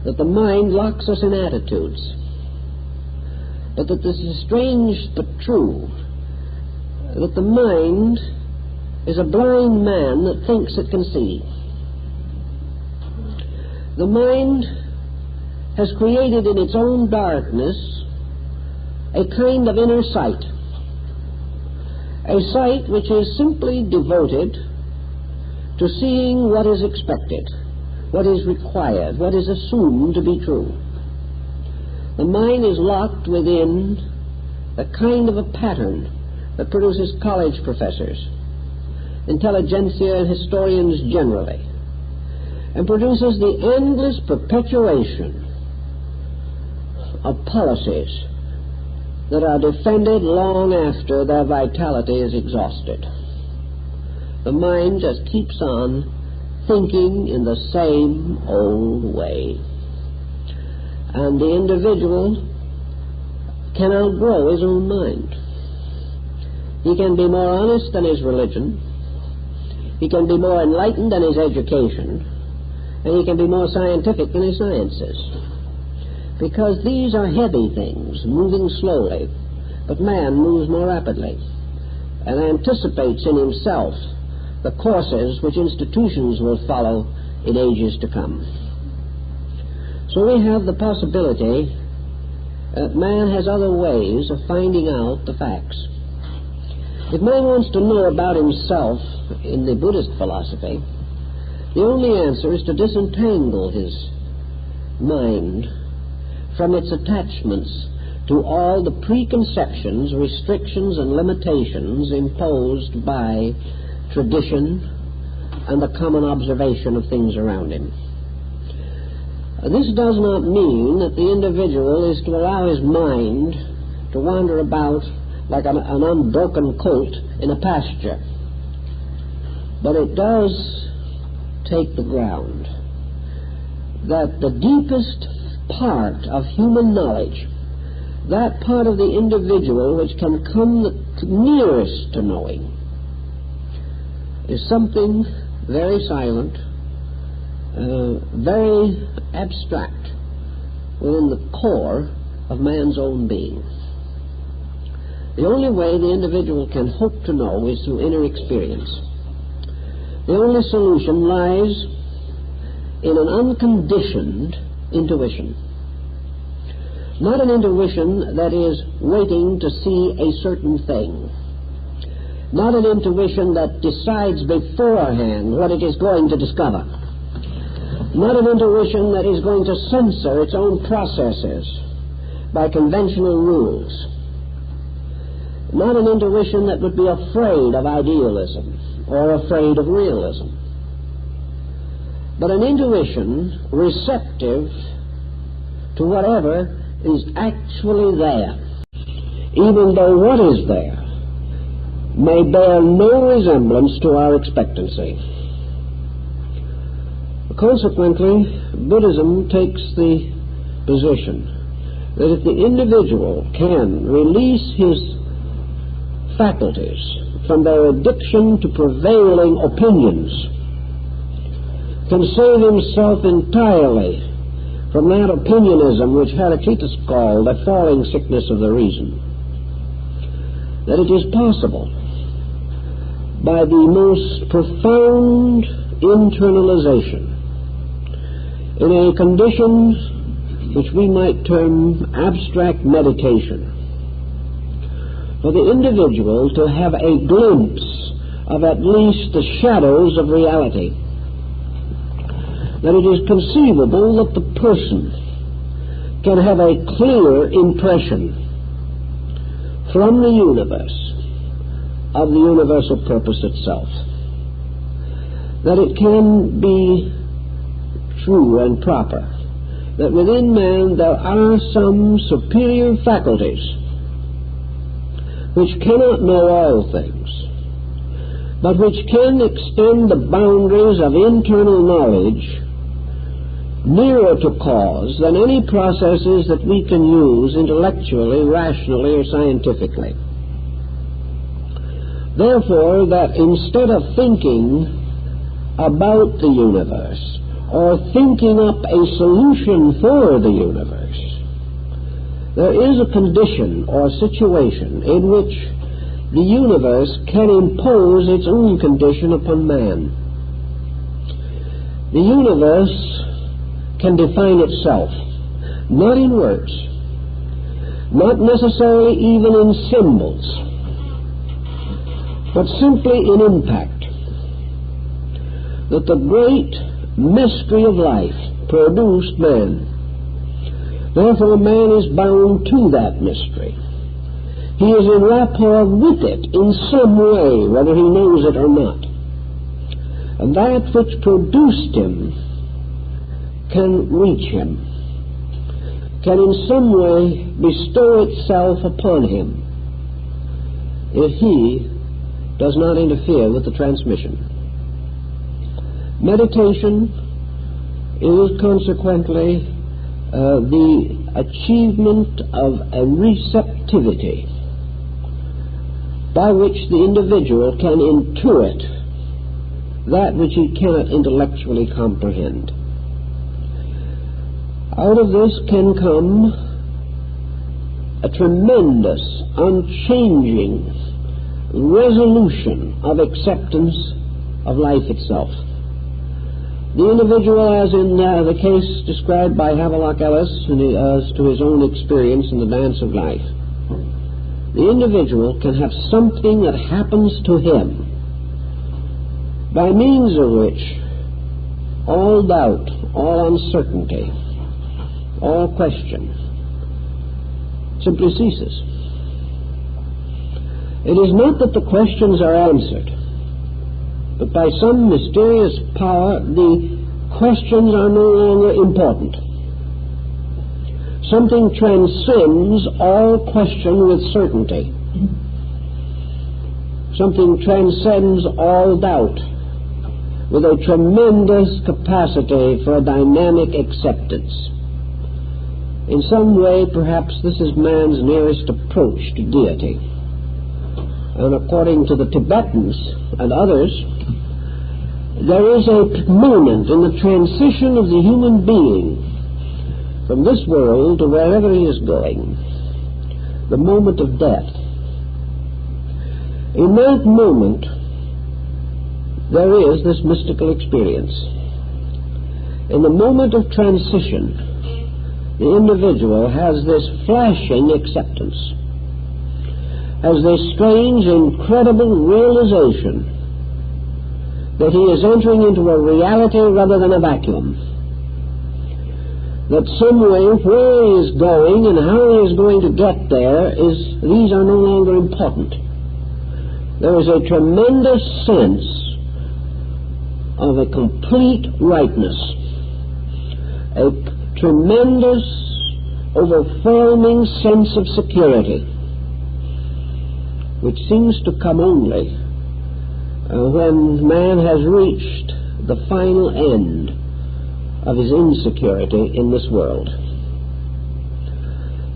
[SPEAKER 1] that the mind locks us in attitudes, but that this is strange but true, that the mind is a blind man that thinks it can see. The mind has created in its own darkness a kind of inner sight, a sight which is simply devoted to seeing what is expected, what is required, what is assumed to be true. The mind is locked within the kind of a pattern that produces college professors, intelligentsia, and historians generally, and produces the endless perpetuation of policies that are defended long after their vitality is exhausted. The mind just keeps on thinking in the same old way. And the individual can outgrow his own mind. He can be more honest than his religion. He can be more enlightened than his education. And he can be more scientific than his sciences. Because these are heavy things, moving slowly. But man moves more rapidly and anticipates in himself the courses which institutions will follow in ages to come. So we have the possibility that man has other ways of finding out the facts. If man wants to know about himself in the Buddhist philosophy, the only answer is to disentangle his mind from its attachments to all the preconceptions, restrictions, and limitations imposed by tradition and the common observation of things around him. This does not mean that the individual is to allow his mind to wander about like an unbroken colt in a pasture. But it does take the ground that the deepest part of human knowledge, that part of the individual which can come the nearest to knowing, is something very silent, very abstract within the core of man's own being. The only way the individual can hope to know is through inner experience. The only solution lies in an unconditioned intuition. Not an intuition that is waiting to see a certain thing. Not an intuition that decides beforehand what it is going to discover. Not an intuition that is going to censor its own processes by conventional rules. Not an intuition that would be afraid of idealism or afraid of realism. But an intuition receptive to whatever is actually there, even though what is there may bear no resemblance to our expectancy. Consequently, Buddhism takes the position that if the individual can release his faculties from their addiction to prevailing opinions, can save himself entirely from that opinionism which Heraclitus called a falling sickness of the reason, that it is possible by the most profound internalization in a condition which we might term abstract meditation, for the individual to have a glimpse of at least the shadows of reality, that it is conceivable that the person can have a clear impression from the universe of the universal purpose itself, that it can be true and proper, that within man there are some superior faculties which cannot know all things, but which can extend the boundaries of internal knowledge nearer to cause than any processes that we can use intellectually, rationally, or scientifically. Therefore, that instead of thinking about the universe or thinking up a solution for the universe, there is a condition or situation in which the universe can impose its own condition upon man. The universe can define itself, not in words, not necessarily even in symbols, but simply in impact. That the great mystery of life produced man. Therefore, man is bound to that mystery. He is in rapport with it in some way, whether he knows it or not. And that which produced him can reach him. can in some way bestow itself upon him if he does not interfere with the transmission. Meditation is consequently the achievement of a receptivity by which the individual can intuit that which he cannot intellectually comprehend. Out of this can come a tremendous, unchanging resolution of acceptance of life itself. The individual, as in the case described by Havelock Ellis as to his own experience in the dance of life, the individual can have something that happens to him by means of which all doubt, all uncertainty, all question simply ceases. It is not that the questions are answered, but by some mysterious power the questions are no longer important. Something transcends all question with certainty. Something transcends all doubt with a tremendous capacity for a dynamic acceptance. In some way, perhaps this is man's nearest approach to deity. And according to the Tibetans and others, there is a moment in the transition of the human being from this world to wherever he is going, the moment of death. In that moment, there is this mystical experience. In the moment of transition, the individual has this flashing acceptance, has this strange, incredible realization that he is entering into a reality rather than a vacuum. That some way where he is going and how he is going to get there, these are no longer important. There is a tremendous sense of a complete rightness, a tremendous, overwhelming sense of security, which seems to come only when man has reached the final end of his insecurity in this world.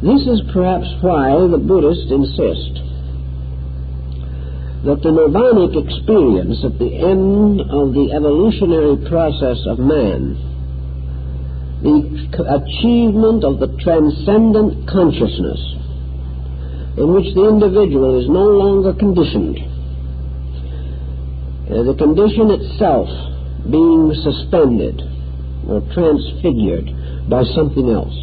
[SPEAKER 1] This is perhaps why the Buddhists insist that the nirvanic experience at the end of the evolutionary process of man, the achievement of the transcendent consciousness in which the individual is no longer conditioned, the condition itself being suspended or transfigured by something else,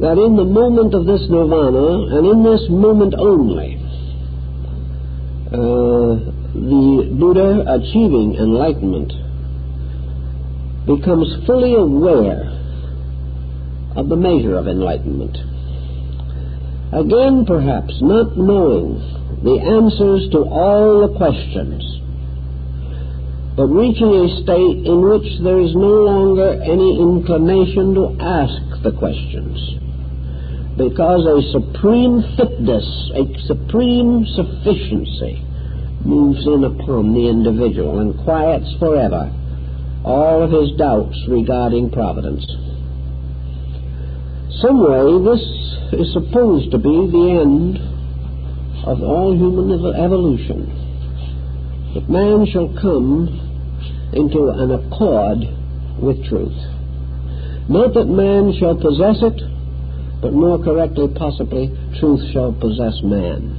[SPEAKER 1] that in the moment of this nirvana, and in this moment only, the Buddha, achieving enlightenment, becomes fully aware of the measure of enlightenment. Again, perhaps, not knowing the answers to all the questions, but reaching a state in which there is no longer any inclination to ask the questions, because a supreme fitness, a supreme sufficiency moves in upon the individual and quiets forever all of his doubts regarding providence. Some way this is supposed to be the end of all human evolution, that man shall come into an accord with truth. Not that man shall possess it, but more correctly, possibly, truth shall possess man.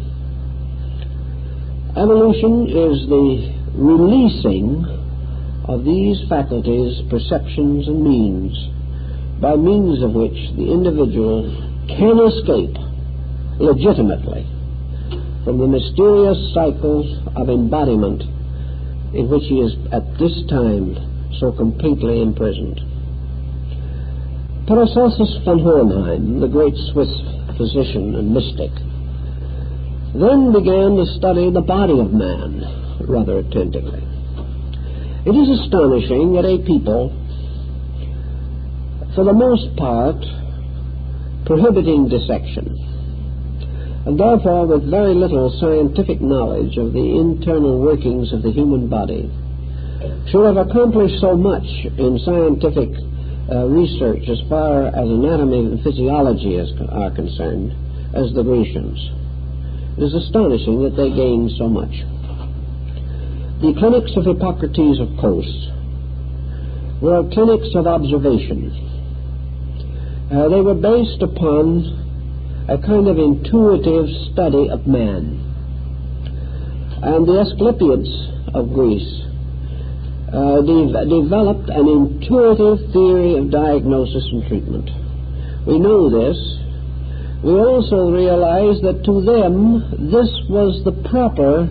[SPEAKER 1] Evolution is the releasing of these faculties, perceptions, and means, by means of which the individual can escape legitimately from the mysterious cycles of embodiment in which he is at this time so completely imprisoned. Paracelsus von Hohenheim, the great Swiss physician and mystic, then began to study the body of man rather attentively. It is astonishing that a people, for the most part, prohibiting dissection, and therefore with very little scientific knowledge of the internal workings of the human body, should have accomplished so much in scientific research as far as anatomy and physiology are concerned as the Grecians. It is astonishing that they gained so much. The clinics of Hippocrates, of course, were clinics of observation. They were based upon a kind of intuitive study of man. And the Asclepiads of Greece developed an intuitive theory of diagnosis and treatment. We know this. We also realize that to them this was the proper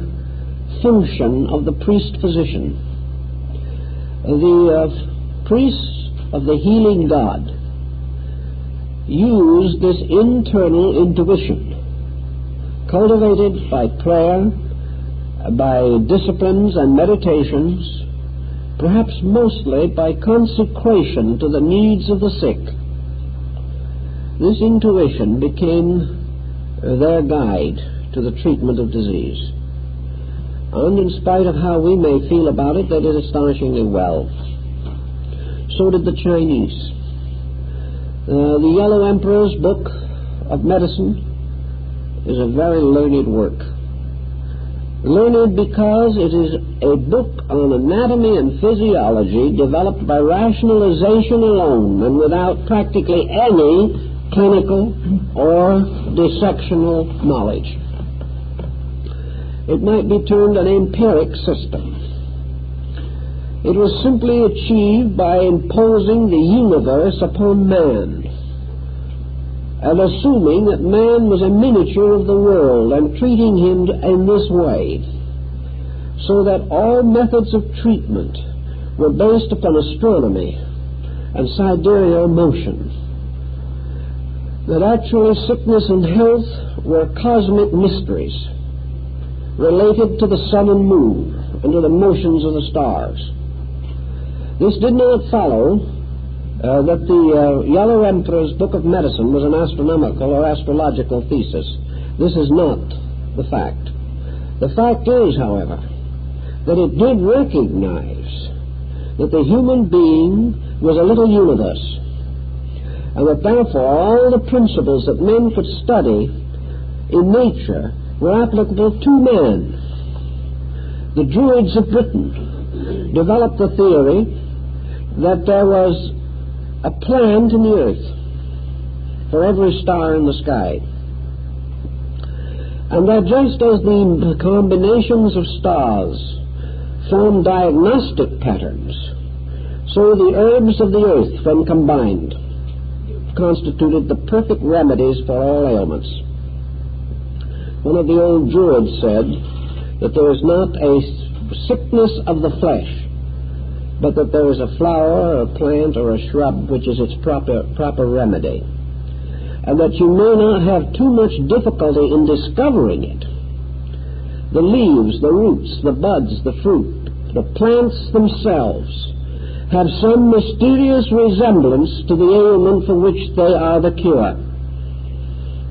[SPEAKER 1] function of the priest-physician. The priests of the healing God used this internal intuition, cultivated by prayer, by disciplines and meditations, perhaps mostly by consecration to the needs of the sick. This intuition became their guide to the treatment of disease. And in spite of how we may feel about it, they did astonishingly well. So did the Chinese. The Yellow Emperor's Book of Medicine is a very learned work. Learned because it is a book on anatomy and physiology developed by rationalization alone and without practically any clinical or dissectional knowledge. It might be termed an empiric system. It was simply achieved by imposing the universe upon man and assuming that man was a miniature of the world and treating him in this way, so that all methods of treatment were based upon astronomy and sidereal motion, that actually sickness and health were cosmic mysteries related to the sun and moon and to the motions of the stars. This did not follow that the Yellow Emperor's Book of Medicine was an astronomical or astrological thesis. This is not the fact. The fact is, however, that it did recognize that the human being was a little universe, and that therefore all the principles that men could study in nature were applicable to man. The Druids of Britain developed the theory that there was a plant in the earth for every star in the sky, and that just as the combinations of stars form diagnostic patterns, so the herbs of the earth, when combined, constituted the perfect remedies for all ailments. One of the old Druids said that there is not a sickness of the flesh, but that there is a flower or a plant or a shrub which is its proper remedy, and that you may not have too much difficulty in discovering it. The leaves, the roots, the buds, the fruit, the plants themselves have some mysterious resemblance to the ailment for which they are the cure.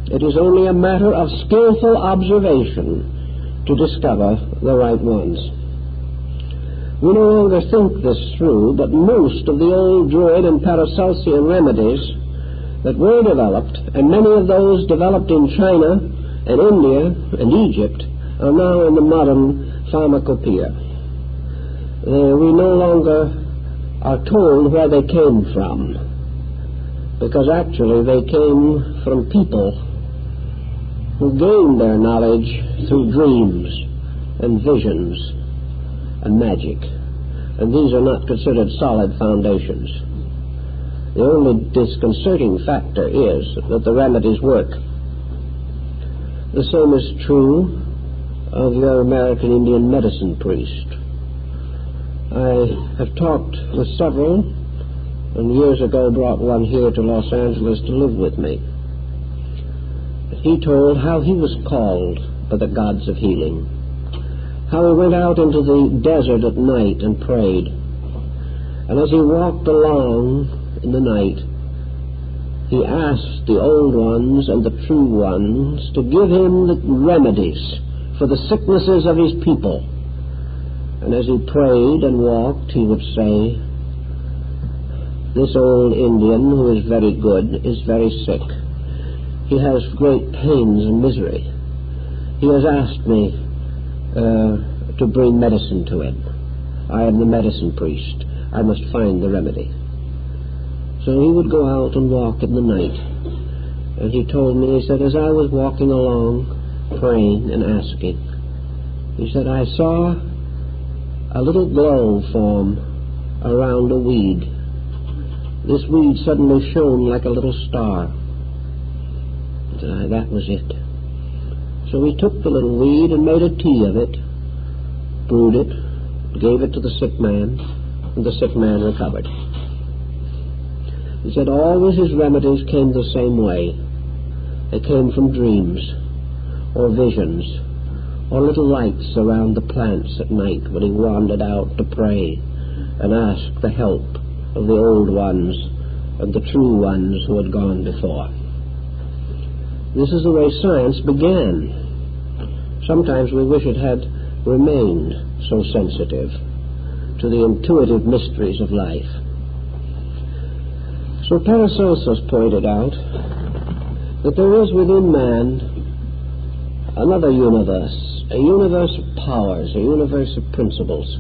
[SPEAKER 1] It is only a matter of skillful observation to discover the right ones. We no longer think this through, but most of the old Druid and Paracelsian remedies that were developed, and many of those developed in China and India and Egypt, are now in the modern pharmacopoeia. We no longer are told where they came from, because actually they came from people who gained their knowledge through dreams and visions and magic, and these are not considered solid foundations. The only disconcerting factor is that the remedies work. The same is true of your American Indian medicine priest. I have talked with several, and years ago brought one here to Los Angeles to live with me. He told how he was called by the gods of healing, how he went out into the desert at night and prayed, and as he walked along in the night, he asked the old ones and the true ones to give him the remedies for the sicknesses of his people. And as he prayed and walked, he would say, "This old Indian, who is very good, is very sick. He has great pains and misery. He has asked me to bring medicine to him. I am the medicine priest. I must find the remedy." So he would go out and walk in the night. And he told me, he said, as I was walking along, praying and asking, he said, I saw a little glow form around a weed. This weed suddenly shone like a little star. He said, that was it. So he took the little weed and made a tea of it, brewed it, gave it to the sick man, and the sick man recovered. He said always his remedies came the same way. They came from dreams or visions or little lights around the plants at night when he wandered out to pray and ask the help of the old ones and the true ones who had gone before. This is the way science began. Sometimes we wish it had remained so sensitive to the intuitive mysteries of life. So Paracelsus pointed out that there is within man another universe, a universe of powers, a universe of principles,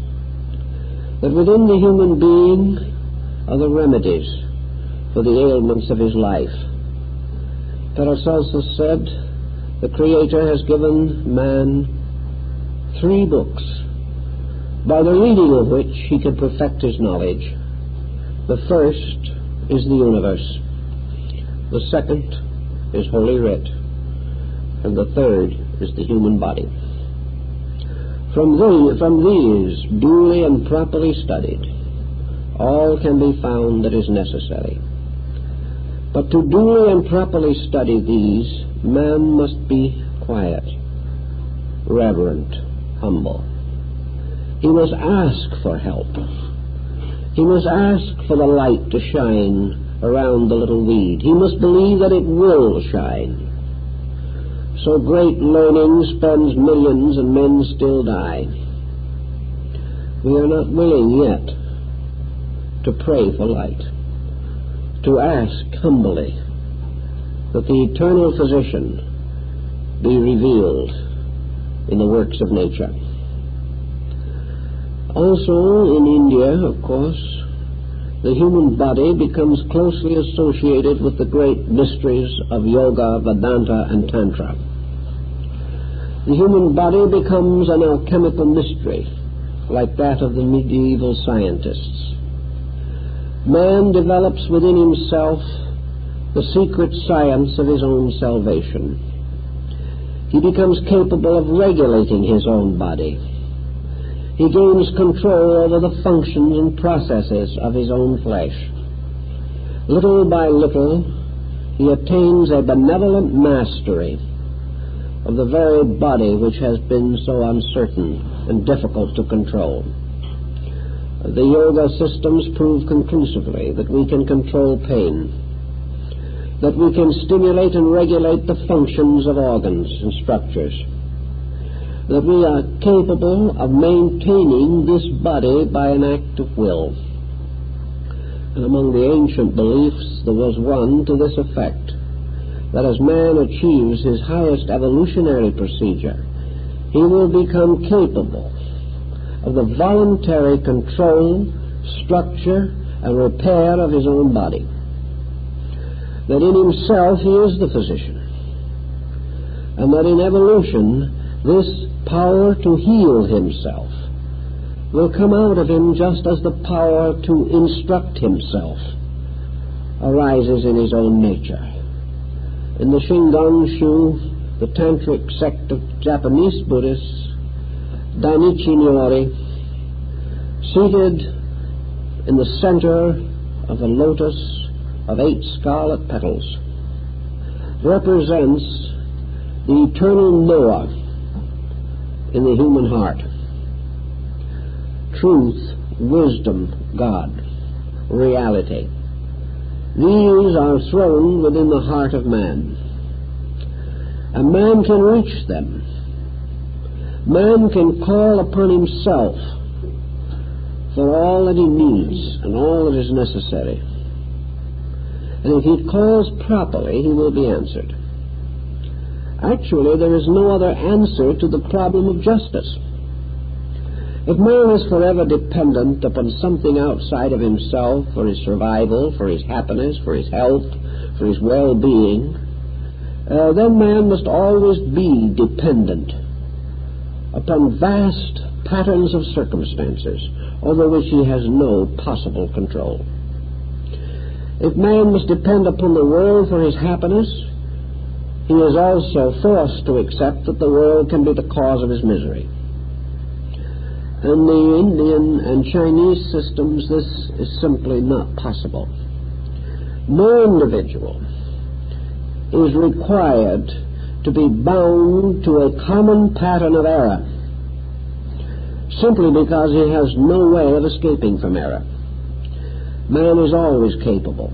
[SPEAKER 1] that within the human being are the remedies for the ailments of his life. Paracelsus said the Creator has given man 3 books, by the reading of which he can perfect his knowledge. The first is the universe, the second is Holy Writ, and the third is the human body. From these, duly and properly studied, all can be found that is necessary. But to duly and properly study these, man must be quiet, reverent, humble. He must ask for help. He must ask for the light to shine around the little weed. He must believe that it will shine. So great learning spends millions and men still die. We are not willing yet to pray for light, to ask humbly that the eternal physician be revealed in the works of nature. Also in India, of course, the human body becomes closely associated with the great mysteries of yoga, Vedanta, and Tantra. The human body becomes an alchemical mystery, like that of the medieval scientists. Man develops within himself the secret science of his own salvation. He becomes capable of regulating his own body. He gains control over the functions and processes of his own flesh. Little by little, he attains a benevolent mastery of the very body which has been so uncertain and difficult to control. The yoga systems prove conclusively that we can control pain, that we can stimulate and regulate the functions of organs and structures, that we are capable of maintaining this body by an act of will. And among the ancient beliefs there was one to this effect, that as man achieves his highest evolutionary procedure, he will become capable of the voluntary control, structure, and repair of his own body. That in himself he is the physician, and that in evolution this power to heal himself will come out of him just as the power to instruct himself arises in his own nature. In the Shingon-shu, the tantric sect of Japanese Buddhists, Dainichi Nyori, seated in the center of a lotus of 8 scarlet petals, represents the eternal Noah in the human heart. Truth, wisdom, God, reality. These are thrown within the heart of man. And man can reach them. Man can call upon himself for all that he needs and all that is necessary. And if he calls properly, he will be answered. Actually, there is no other answer to the problem of justice. If man is forever dependent upon something outside of himself for his survival, for his happiness, for his health, for his well-being, then man must always be dependent upon vast patterns of circumstances over which he has no possible control. If man must depend upon the world for his happiness, he is also forced to accept that the world can be the cause of his misery. In the Indian and Chinese systems, this is simply not possible. No individual is required to be bound to a common pattern of error simply because he has no way of escaping from error. Man is always capable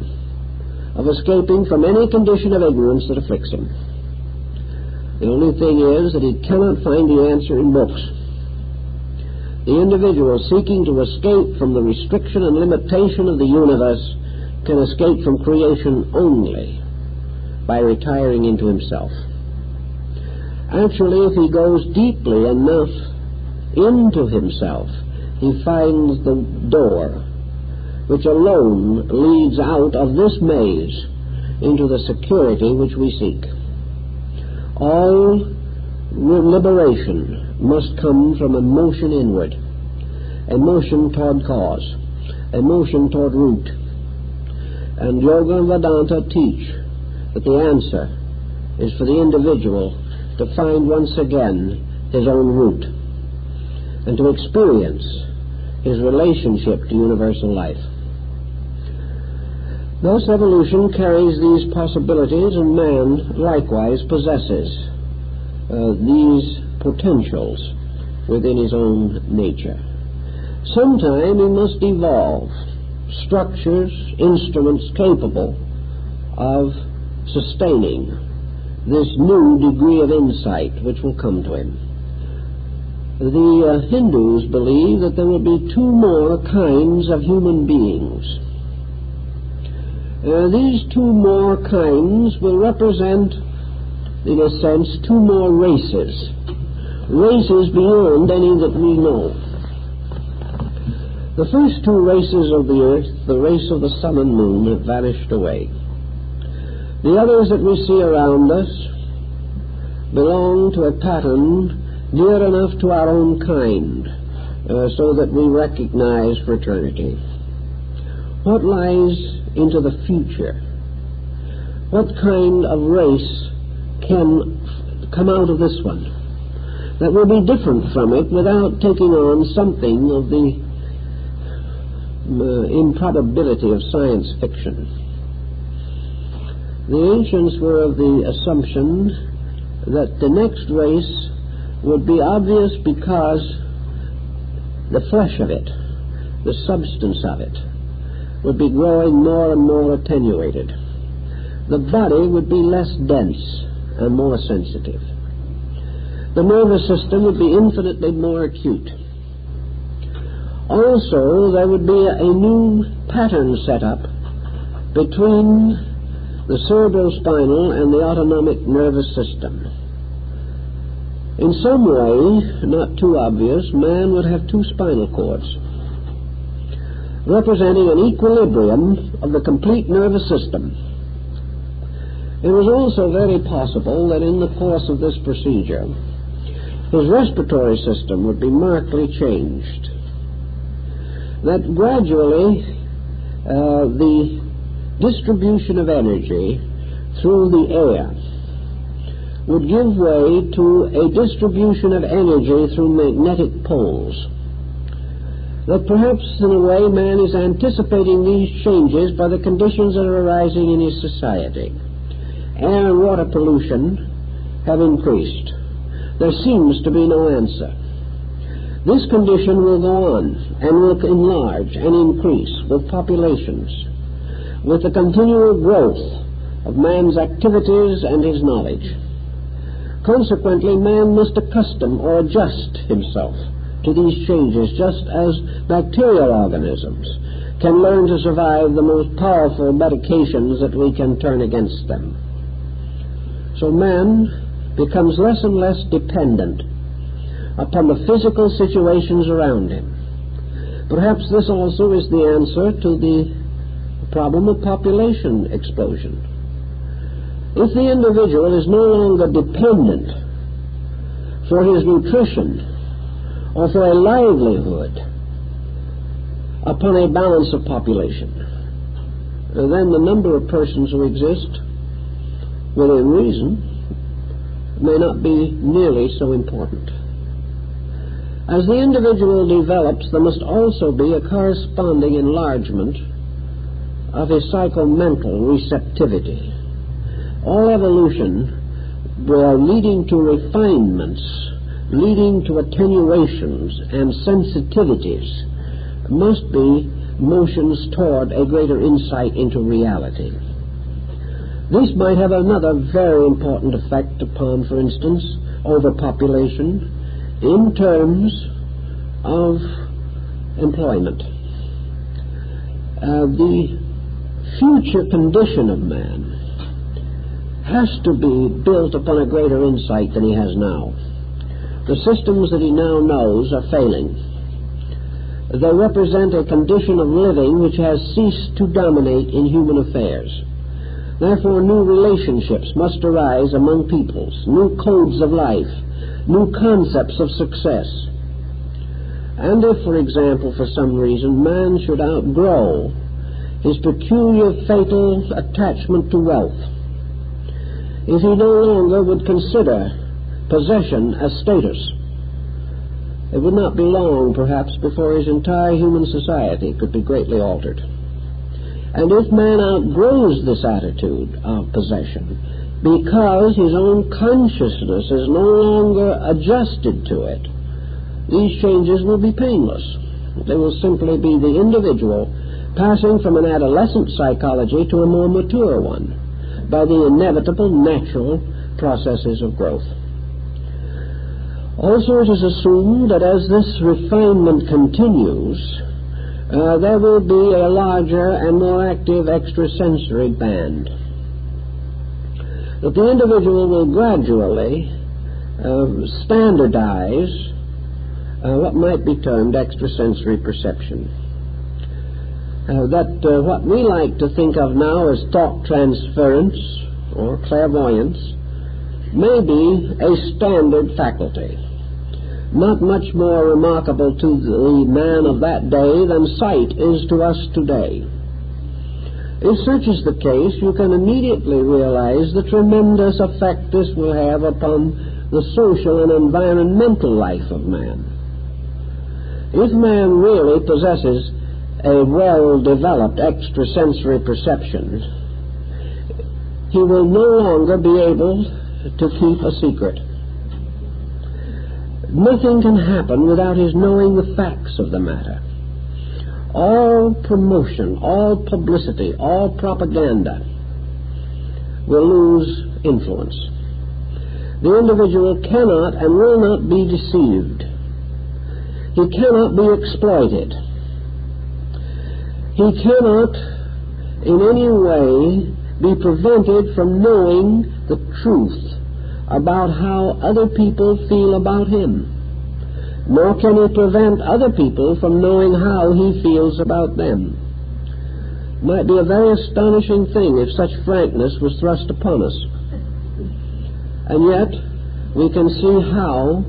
[SPEAKER 1] of escaping from any condition of ignorance that afflicts him. The only thing is that he cannot find the answer in books. The individual seeking to escape from the restriction and limitation of the universe can escape from creation only by retiring into himself. Actually, if he goes deeply enough into himself, he finds the door which alone leads out of this maze into the security which we seek. All liberation must come from a motion inward, a motion toward cause, a motion toward root. And Yoga and Vedanta teach that the answer is for the individual to find once again his own root and to experience his relationship to universal life. Thus evolution carries these possibilities, and man likewise possesses these potentials within his own nature. Sometime he must evolve structures, instruments capable of sustaining this new degree of insight which will come to him. The Hindus believe that there will be two more kinds of human beings. These two more kinds will represent, in a sense, two more races. Races beyond any that we know. The first two races of the earth, the race of the sun and moon, have vanished away. The others that we see around us belong to a pattern near enough to our own kind, so that we recognize fraternity. What lies into the future? What kind of race can come out of this one that will be different from it without taking on something of the improbability of science fiction? The ancients were of the assumption that the next race would be obvious because the flesh of it, the substance of it, would be growing more and more attenuated. The body would be less dense and more sensitive. The nervous system would be infinitely more acute. Also, there would be a new pattern set up between the cerebrospinal and the autonomic nervous system. In some way, not too obvious, man would have two spinal cords, representing an equilibrium of the complete nervous system. It was also very possible that in the course of this procedure, his respiratory system would be markedly changed. That gradually the distribution of energy through the air would give way to a distribution of energy through magnetic poles. That perhaps in a way man is anticipating these changes by the conditions that are arising in his society. Air and water pollution have increased. There seems to be no answer. This condition will go on and will enlarge and increase with populations. with the continual growth of man's activities and his knowledge. Consequently, man must accustom or adjust himself to these changes, just as bacterial organisms can learn to survive the most powerful medications that we can turn against them. So man becomes less and less dependent upon the physical situations around him. Perhaps this also is the answer to the problem of population explosion. If the individual is no longer dependent for his nutrition or for a livelihood upon a balance of population, then the number of persons who exist within reason may not be nearly so important. As the individual develops, there must also be a corresponding enlargement of his psychomental receptivity. All evolution, leading to refinements, leading to attenuations and sensitivities, must be motions toward a greater insight into reality. This might have another very important effect upon, for instance, overpopulation in terms of employment. The future condition of man has to be built upon a greater insight than he has now. The systems that he now knows are failing. They represent a condition of living which has ceased to dominate in human affairs. Therefore, new relationships must arise among peoples, new codes of life, new concepts of success. And if, for example, for some reason, man should outgrow his peculiar fatal attachment to wealth, if he no longer would consider possession as status, it would not be long, perhaps, before his entire human society could be greatly altered. And if man outgrows this attitude of possession, because his own consciousness is no longer adjusted to it, these changes will be painless. They will simply be the individual passing from an adolescent psychology to a more mature one, by the inevitable natural processes of growth. Also, it is assumed that as this refinement continues, there will be a larger and more active extrasensory band. That the individual will gradually standardize what might be termed extrasensory perception. What we like to think of now as thought transference or clairvoyance may be a standard faculty, not much more remarkable to the man of that day than sight is to us today. If such is the case, you can immediately realize the tremendous effect this will have upon the social and environmental life of man. If man really possesses a well-developed extrasensory perception, he will no longer be able to keep a secret. Nothing can happen without his knowing the facts of the matter. All promotion, all publicity, all propaganda will lose influence. The individual cannot and will not be deceived. He cannot be exploited. He cannot in any way be prevented from knowing the truth about how other people feel about him, nor can he prevent other people from knowing how he feels about them. It might be a very astonishing thing if such frankness was thrust upon us. And yet, we can see how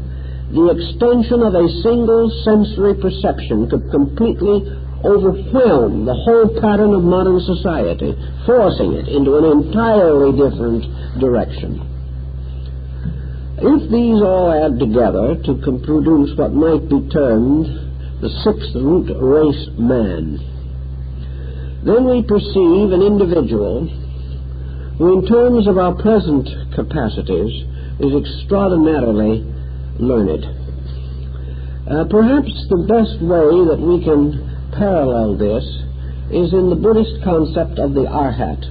[SPEAKER 1] the extension of a single sensory perception could completely overwhelm the whole pattern of modern society, forcing it into an entirely different direction. If these all add together to produce what might be termed the sixth root race man, then we perceive an individual who, in terms of our present capacities, is extraordinarily learned. Perhaps the best way that we can parallel this is in the Buddhist concept of the Arhat,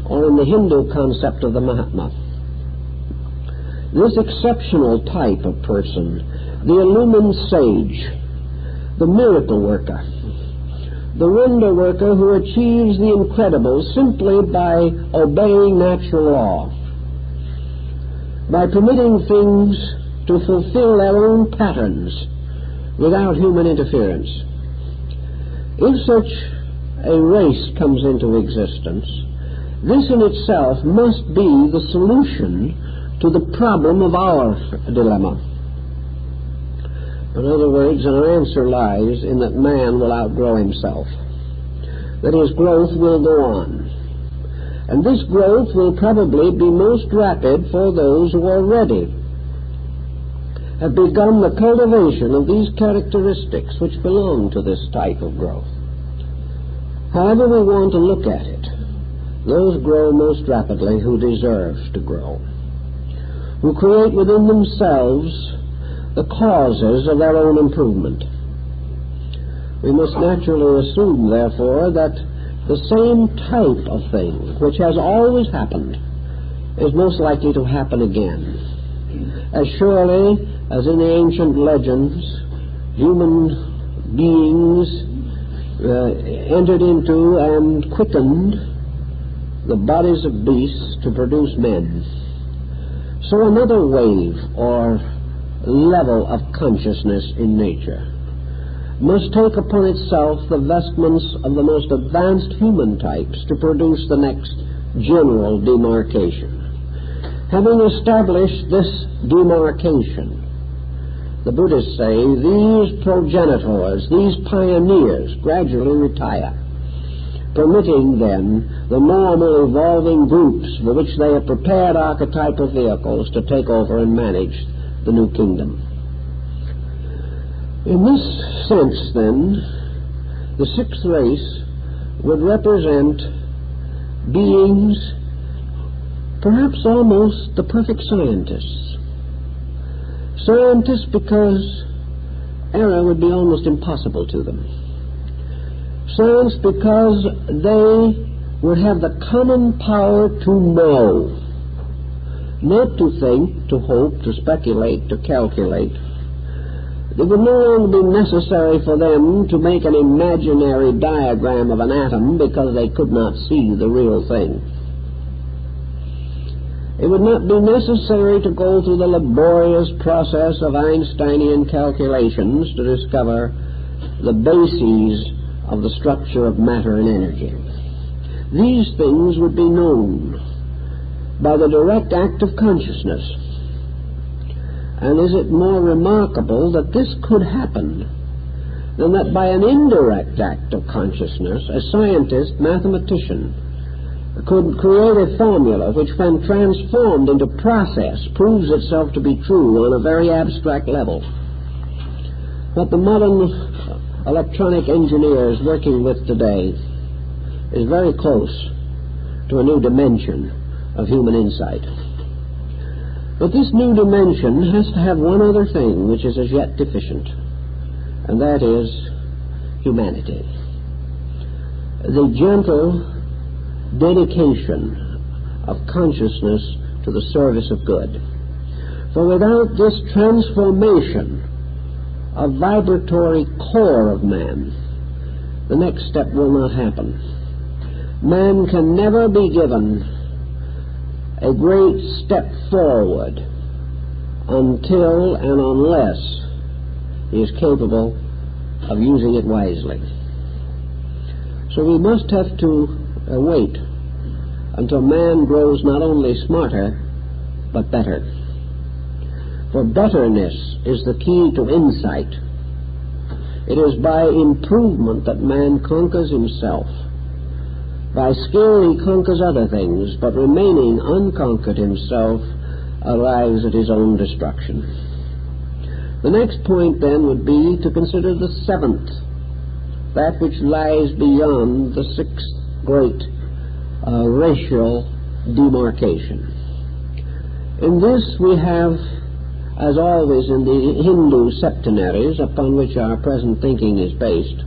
[SPEAKER 1] or in the Hindu concept of the Mahatma. This exceptional type of person, the illumined sage, the miracle worker, the wonder worker who achieves the incredible simply by obeying natural law, by permitting things to fulfill their own patterns without human interference. If such a race comes into existence, this in itself must be the solution to the problem of our dilemma. In other words, our answer lies in that man will outgrow himself, that his growth will go on. And this growth will probably be most rapid for those who already have begun the cultivation of these characteristics which belong to this type of growth. However we want to look at it, those grow most rapidly who deserve to grow, who create within themselves the causes of their own improvement. We must naturally assume, therefore, that the same type of thing which has always happened is most likely to happen again. As surely as in the ancient legends, human beings entered into and quickened the bodies of beasts to produce men, so another wave or level of consciousness in nature must take upon itself the vestments of the most advanced human types to produce the next general demarcation. Having established this demarcation, the Buddhists say these progenitors, these pioneers, gradually retire, permitting then the normal evolving groups for which they have prepared archetypal vehicles to take over and manage the new kingdom. In this sense, then, the sixth race would represent beings, perhaps almost the perfect scientists. Scientists because error would be almost impossible to them. Science because they would have the common power to know, not to think, to hope, to speculate, to calculate. It would no longer be necessary for them to make an imaginary diagram of an atom because they could not see the real thing. It would not be necessary to go through the laborious process of Einsteinian calculations to discover the bases of the structure of matter and energy. These things would be known by the direct act of consciousness. And is it more remarkable that this could happen than that by an indirect act of consciousness, a scientist, mathematician, could create a formula which, when transformed into process, proves itself to be true on a very abstract level? What the modern electronic engineer is working with today is very close to a new dimension of human insight. But this new dimension has to have one other thing which is as yet deficient, and that is humanity. The gentle dedication of consciousness to the service of good. For without this transformation of vibratory core of man, the next step will not happen. Man can never be given a great step forward until and unless he is capable of using it wisely. So we must have to wait until man grows not only smarter but better. For betterness is the key to insight. It is by improvement that man conquers himself. By skill he conquers other things, but remaining unconquered himself arrives at his own destruction. The next point then would be to consider the seventh, that which lies beyond the sixth great racial demarcation. In this we have, as always in the Hindu septenaries upon which our present thinking is based,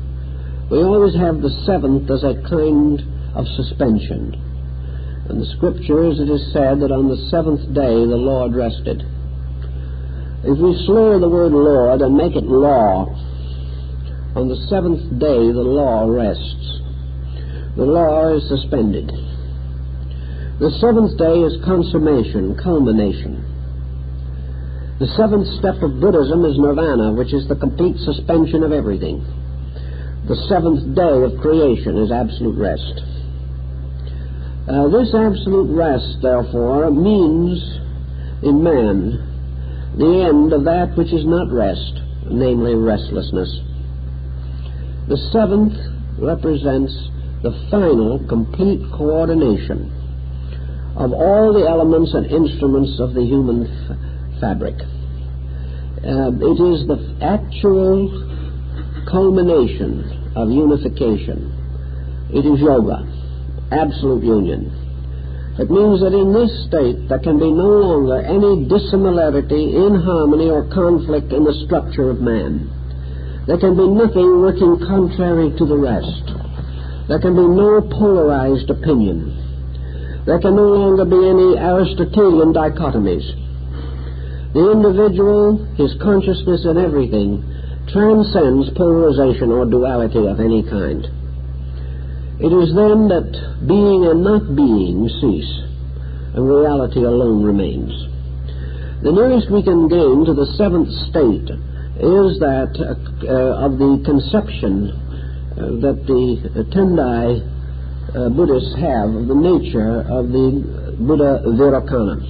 [SPEAKER 1] we always have the seventh as a kind of suspension. In the Scriptures it is said that on the seventh day the Lord rested. If we slur the word Lord and make it law, on the seventh day the law rests. The law is suspended. The seventh day is consummation, culmination. The seventh step of Buddhism is nirvana, which is the complete suspension of everything. The seventh day of creation is absolute rest. This absolute rest, therefore, means in man the end of that which is not rest, namely restlessness. The seventh represents the final, complete coordination of all the elements and instruments of the human fabric. It is the actual culmination of unification. It is yoga, absolute union. It means that in this state there can be no longer any dissimilarity, inharmony, or conflict in the structure of man. There can be nothing working contrary to the rest. There can be no polarized opinion. There can no longer be any Aristotelian dichotomies. The individual, his consciousness in everything, transcends polarization or duality of any kind. It is then that being and not being cease, and reality alone remains. The nearest we can gain to the seventh state is that of the conception that the Tendai Buddhists have of the nature of the Buddha Virukana.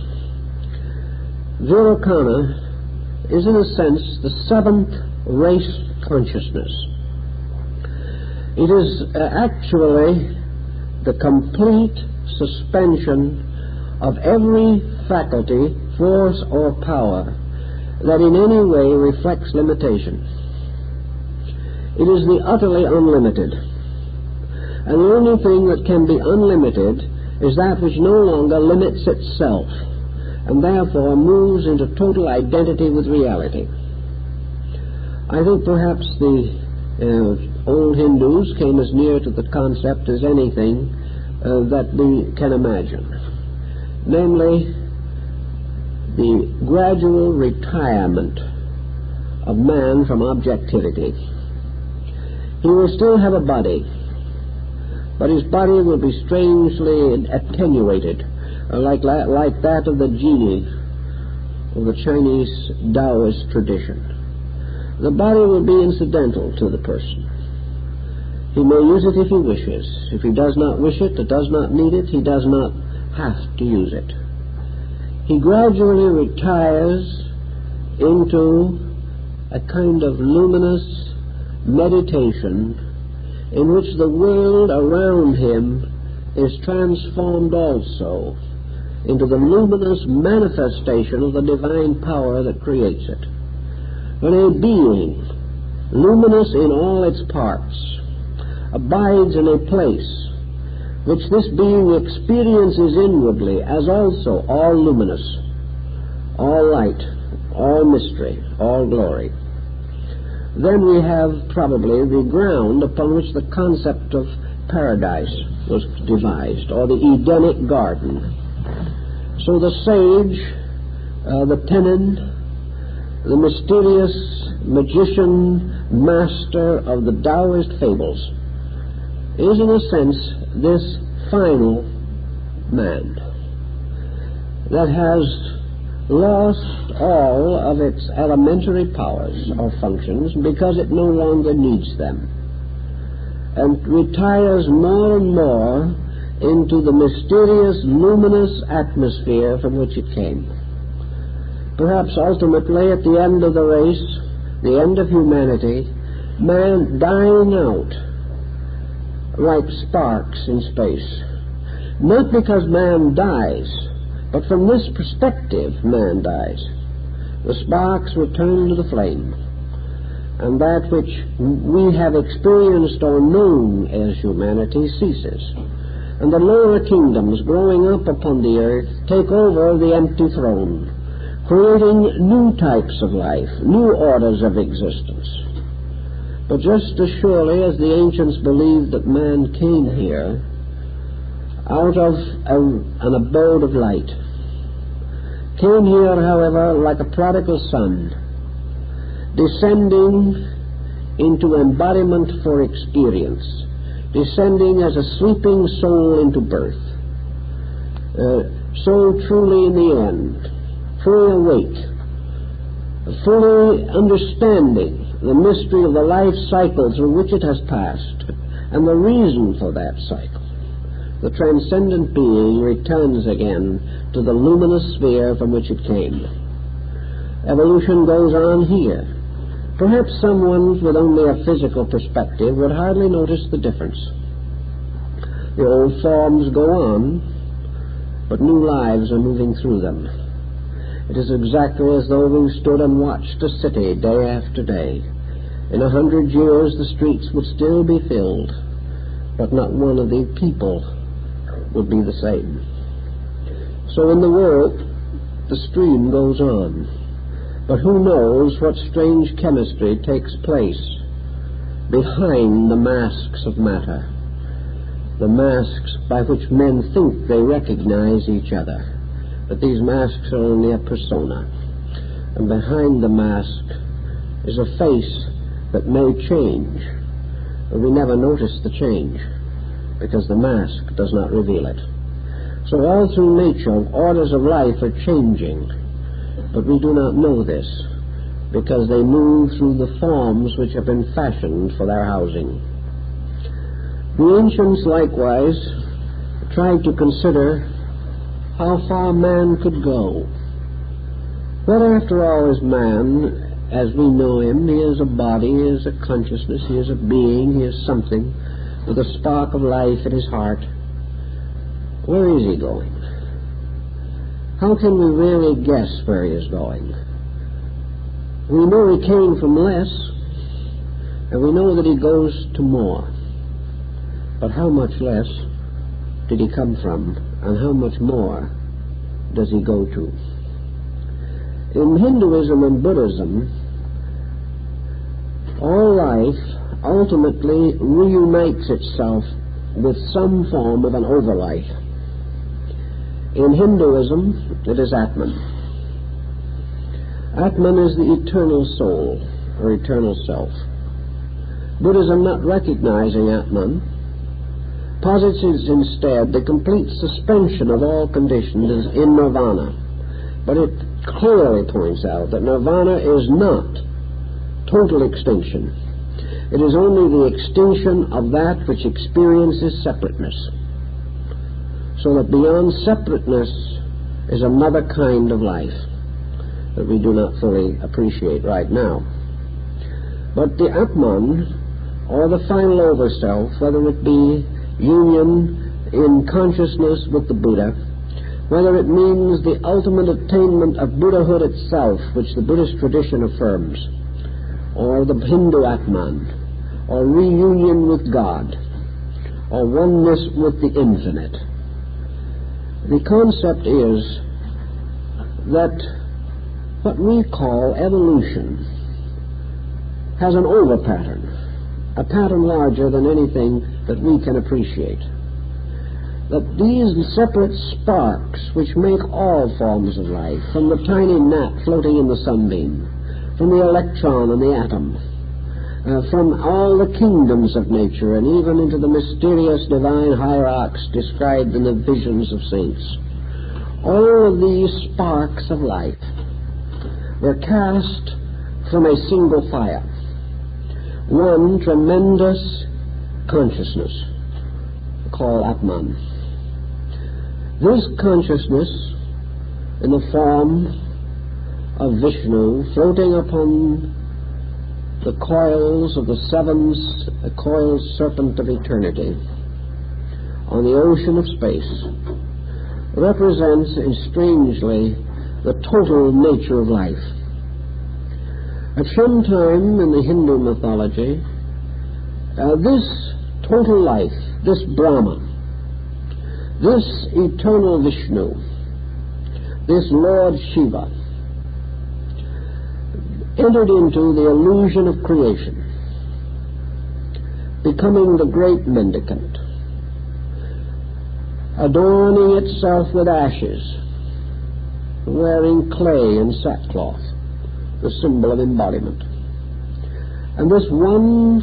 [SPEAKER 1] Virukana is in a sense the seventh race consciousness. It is actually the complete suspension of every faculty, force, or power that in any way reflects limitation. It is the utterly unlimited. And the only thing that can be unlimited is that which no longer limits itself, and therefore moves into total identity with reality. I think perhaps the old Hindus came as near to the concept as anything that we can imagine, namely the gradual retirement of man from objectivity. He will still have a body, but his body will be strangely attenuated, like that of the genie of the Chinese Taoist tradition. The body will be incidental to the person. He may use it if he wishes. If he does not wish it, or does not need it, he does not have to use it. He gradually retires into a kind of luminous meditation in which the world around him is transformed also into the luminous manifestation of the divine power that creates it. When a being, luminous in all its parts, abides in a place which this being experiences inwardly as also all luminous, all light, all mystery, all glory, then we have probably the ground upon which the concept of paradise was devised, or the Edenic garden. So the sage, the tenon, the mysterious magician, master of the Taoist fables, is in a sense this final man that has lost all of its elementary powers or functions because it no longer needs them, and retires more and more into the mysterious, luminous atmosphere from which it came. Perhaps ultimately, at the end of the race, the end of humanity, man dying out like sparks in space. Not because man dies, but from this perspective man dies. The sparks return to the flame, and that which we have experienced or known as humanity ceases, and the lower kingdoms growing up upon the earth take over the empty throne, creating new types of life, new orders of existence. But just as surely as the ancients believed that man came here out of an abode of light, came here, however, like a prodigal son, descending into embodiment for experience, descending as a sleeping soul into birth, so truly in the end, fully awake, fully understanding the mystery of the life cycle through which it has passed, and the reason for that cycle. The transcendent being returns again to the luminous sphere from which it came. Evolution goes on here. Perhaps someone with only a physical perspective would hardly notice the difference. The old forms go on, but new lives are moving through them. It is exactly as though we stood and watched a city day after day. In 100 years the streets would still be filled, but not one of the people would be the same. So in the world the stream goes on, but who knows what strange chemistry takes place behind the masks of matter, the masks by which men think they recognize each other. But these masks are only a persona, and behind the mask is a face that may change, but we never notice the change because the mask does not reveal it. So all through nature, orders of life are changing, but we do not know this because they move through the forms which have been fashioned for their housing. The ancients likewise tried to consider how far man could go. What, after all, is man as we know him? He is a body, he is a consciousness, he is a being, he is something with a spark of life in his heart. Where is he going? How can we really guess where he is going? We know he came from less, and we know that he goes to more. But how much less did he come from, and how much more does he go to? In Hinduism and Buddhism, all life ultimately reunites itself with some form of an overlight. In Hinduism, it is Atman. Atman is the eternal soul, or eternal self. Buddhism, not recognizing Atman, posits instead the complete suspension of all conditions in nirvana. But it clearly points out that nirvana is not total extinction. It is only the extinction of that which experiences separateness. So that beyond separateness is another kind of life that we do not fully appreciate right now. But the Atman, or the final overself, whether it be union in consciousness with the Buddha, whether it means the ultimate attainment of Buddhahood itself, which the Buddhist tradition affirms, or the Hindu Atman, or reunion with God, or oneness with the infinite. The concept is that what we call evolution has an over pattern, a pattern larger than anything that we can appreciate. That these separate sparks which make all forms of life, from the tiny gnat floating in the sunbeam, from the electron and the atom, from all the kingdoms of nature, and even into the mysterious divine hierarchs described in the visions of saints, all of these sparks of life were cast from a single fire, one tremendous consciousness called Atman. This consciousness, in the form of Vishnu, floating upon the coils of the coiled serpent of eternity on the ocean of space, represents, strangely, the total nature of life. At some time in the Hindu mythology, this total life, this Brahman, this eternal Vishnu, this Lord Shiva, entered into the illusion of creation. becoming the great mendicant, adorning itself with ashes, wearing clay and sackcloth, the symbol of embodiment. And this one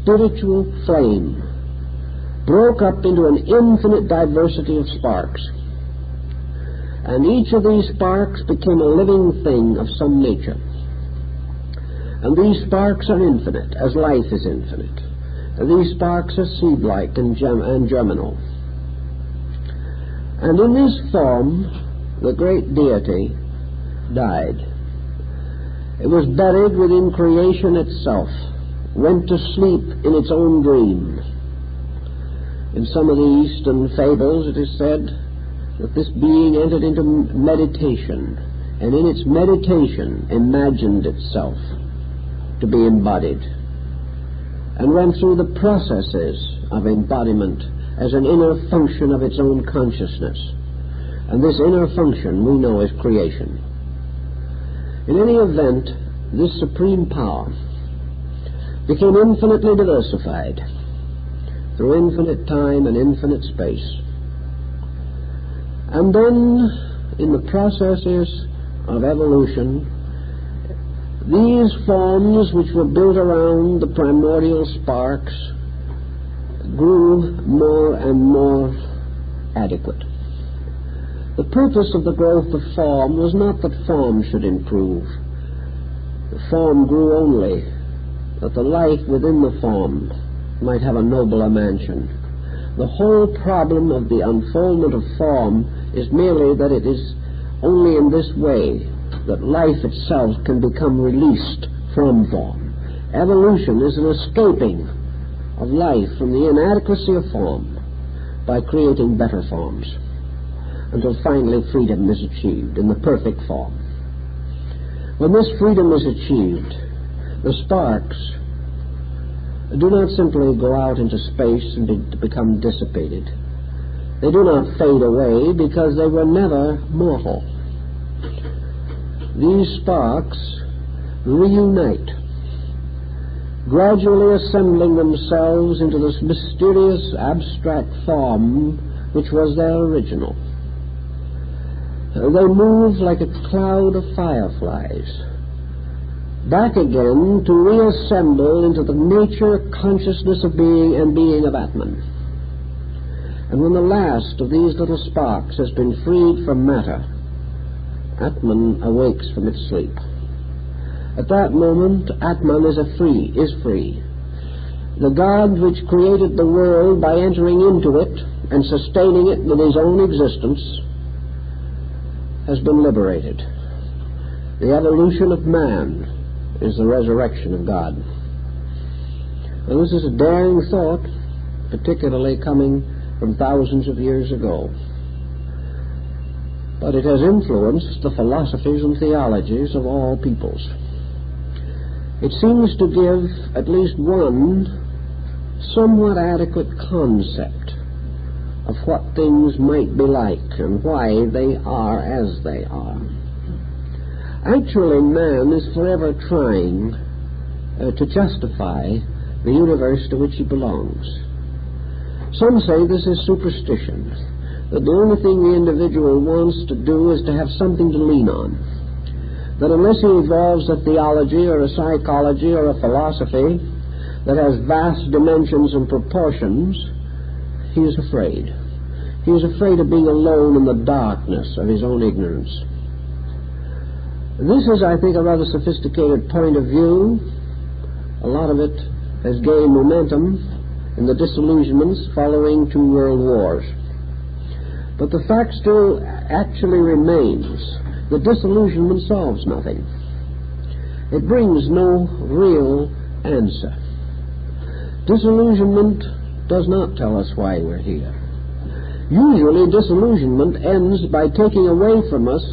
[SPEAKER 1] spiritual flame broke up into an infinite diversity of sparks. And each of these sparks became a living thing of some nature. And these sparks are infinite, as life is infinite. And these sparks are seed-like and germinal. And in this form, the great deity died. It was buried within creation itself, went to sleep in its own dream. In some of the Eastern fables it is said that this being entered into meditation, and in its meditation imagined itself to be embodied, and went through the processes of embodiment as an inner function of its own consciousness. And this inner function we know as creation. In any event, this supreme power became infinitely diversified through infinite time and infinite space. And then, in the processes of evolution, these forms which were built around the primordial sparks grew more and more adequate. The purpose of the growth of form was not that form should improve. The form grew only that the life within the form might have a nobler mansion. The whole problem of the unfoldment of form is merely that it is only in this way that life itself can become released from form. Evolution is an escaping of life from the inadequacy of form by creating better forms, until finally freedom is achieved in the perfect form. When this freedom is achieved, the sparks do not simply go out into space and become dissipated. They do not fade away because they were never mortal. These sparks reunite, gradually assembling themselves into this mysterious abstract form which was their original. They move like a cloud of fireflies, back again to reassemble into the nature, consciousness of being and being of Atman. And when the last of these little sparks has been freed from matter, Atman awakes from its sleep. At that moment, Atman is free. The God which created the world by entering into it and sustaining it with his own existence has been liberated. The evolution of man is the resurrection of God. And this is a daring thought, particularly coming from thousands of years ago. But it has influenced the philosophies and theologies of all peoples. It seems to give at least one somewhat adequate concept of what things might be like and why they are as they are. Actually, man is forever trying to justify the universe to which he belongs. Some say this is superstition, that the only thing the individual wants to do is to have something to lean on, that unless he evolves a theology or a psychology or a philosophy that has vast dimensions and proportions, he is afraid. He is afraid of being alone in the darkness of his own ignorance. This is, I think, a rather sophisticated point of view. A lot of it has gained momentum in the disillusionments following 2 world wars. But the fact still actually remains that disillusionment solves nothing. It brings no real answer. Disillusionment does not tell us why we're here. Usually disillusionment ends by taking away from us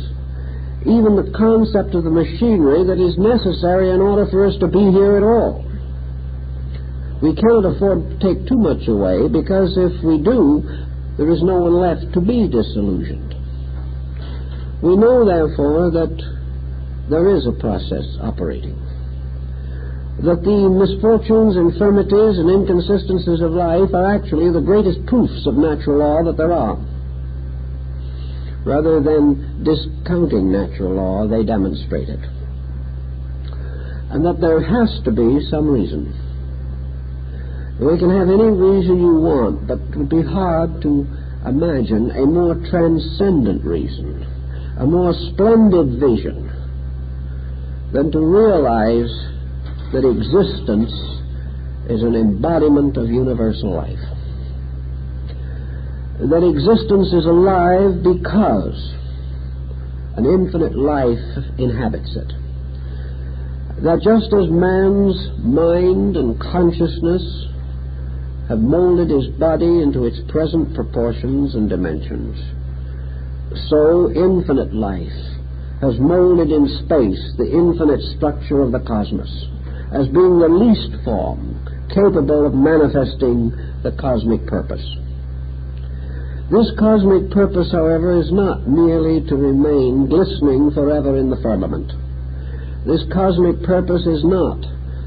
[SPEAKER 1] even the concept of the machinery that is necessary in order for us to be here at all. We cannot afford to take too much away, because if we do, there is no one left to be disillusioned. We know, therefore, that there is a process operating. that the misfortunes, infirmities, and inconsistencies of life are actually the greatest proofs of natural law that there are. Rather than discounting natural law, they demonstrate it. And that there has to be some reason. We can have any reason you want, but it would be hard to imagine a more transcendent reason, a more splendid vision, than to realize that existence is an embodiment of universal life. That existence is alive because an infinite life inhabits it. That just as man's mind and consciousness have molded his body into its present proportions and dimensions, so infinite life has molded in space the infinite structure of the cosmos as being the least form capable of manifesting the cosmic purpose. This cosmic purpose, however, is not merely to remain glistening forever in the firmament. This cosmic purpose is not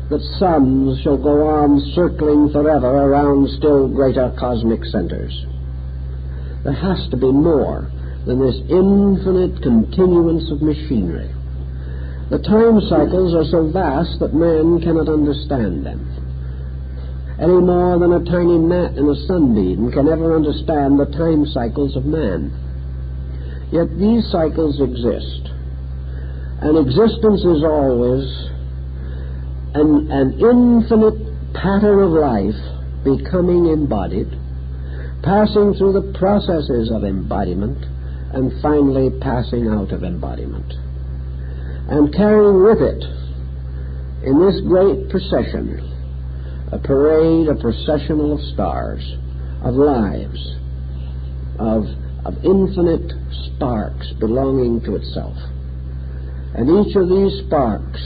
[SPEAKER 1] that suns shall go on circling forever around still greater cosmic centers. There has to be more than this infinite continuance of machinery. The time cycles are so vast that man cannot understand them, any more than a tiny gnat in a sunbeam can ever understand the time cycles of man. Yet these cycles exist, and existence is always an infinite pattern of life becoming embodied, passing through the processes of embodiment, and finally passing out of embodiment, and carrying with it, in this great procession, a parade, a processional of stars, of lives, of infinite sparks belonging to itself. And each of these sparks,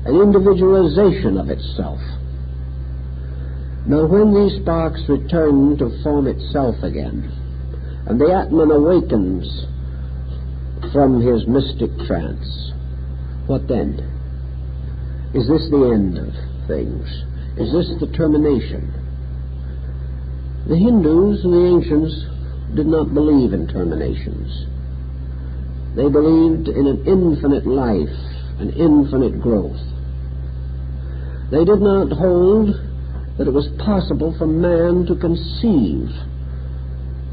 [SPEAKER 1] an individualization of itself. Now when these sparks return to form itself again, and the Atman awakens from his mystic trance, what then? Is this the end of things? Is this the termination? The Hindus and the ancients did not believe in terminations. They believed in an infinite life, an infinite growth. They did not hold that it was possible for man to conceive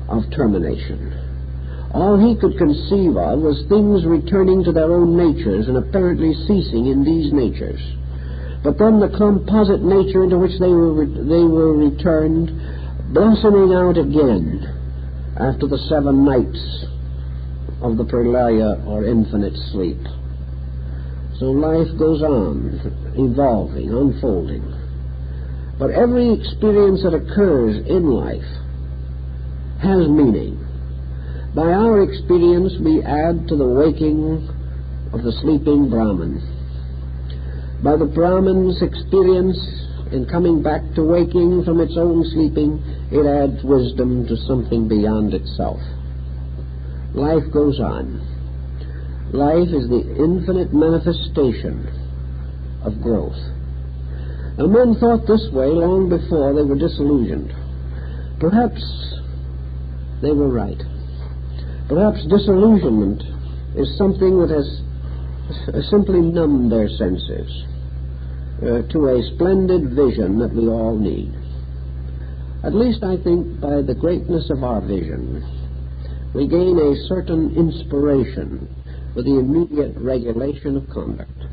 [SPEAKER 1] of termination. All he could conceive of was things returning to their own natures and apparently ceasing in these natures. But then the composite nature into which they were returned, blossoming out again after the 7 nights of the pralaya or infinite sleep. So life goes on, evolving, unfolding. But every experience that occurs in life has meaning. By our experience, we add to the waking of the sleeping Brahman. By the Brahman's experience in coming back to waking from its own sleeping, it adds wisdom to something beyond itself. Life goes on. Life is the infinite manifestation of growth. Now, men thought this way long before they were disillusioned. Perhaps they were right. Perhaps disillusionment is something that has simply numbed their senses to a splendid vision that we all need. At least I think by the greatness of our vision, we gain a certain inspiration for the immediate regulation of conduct.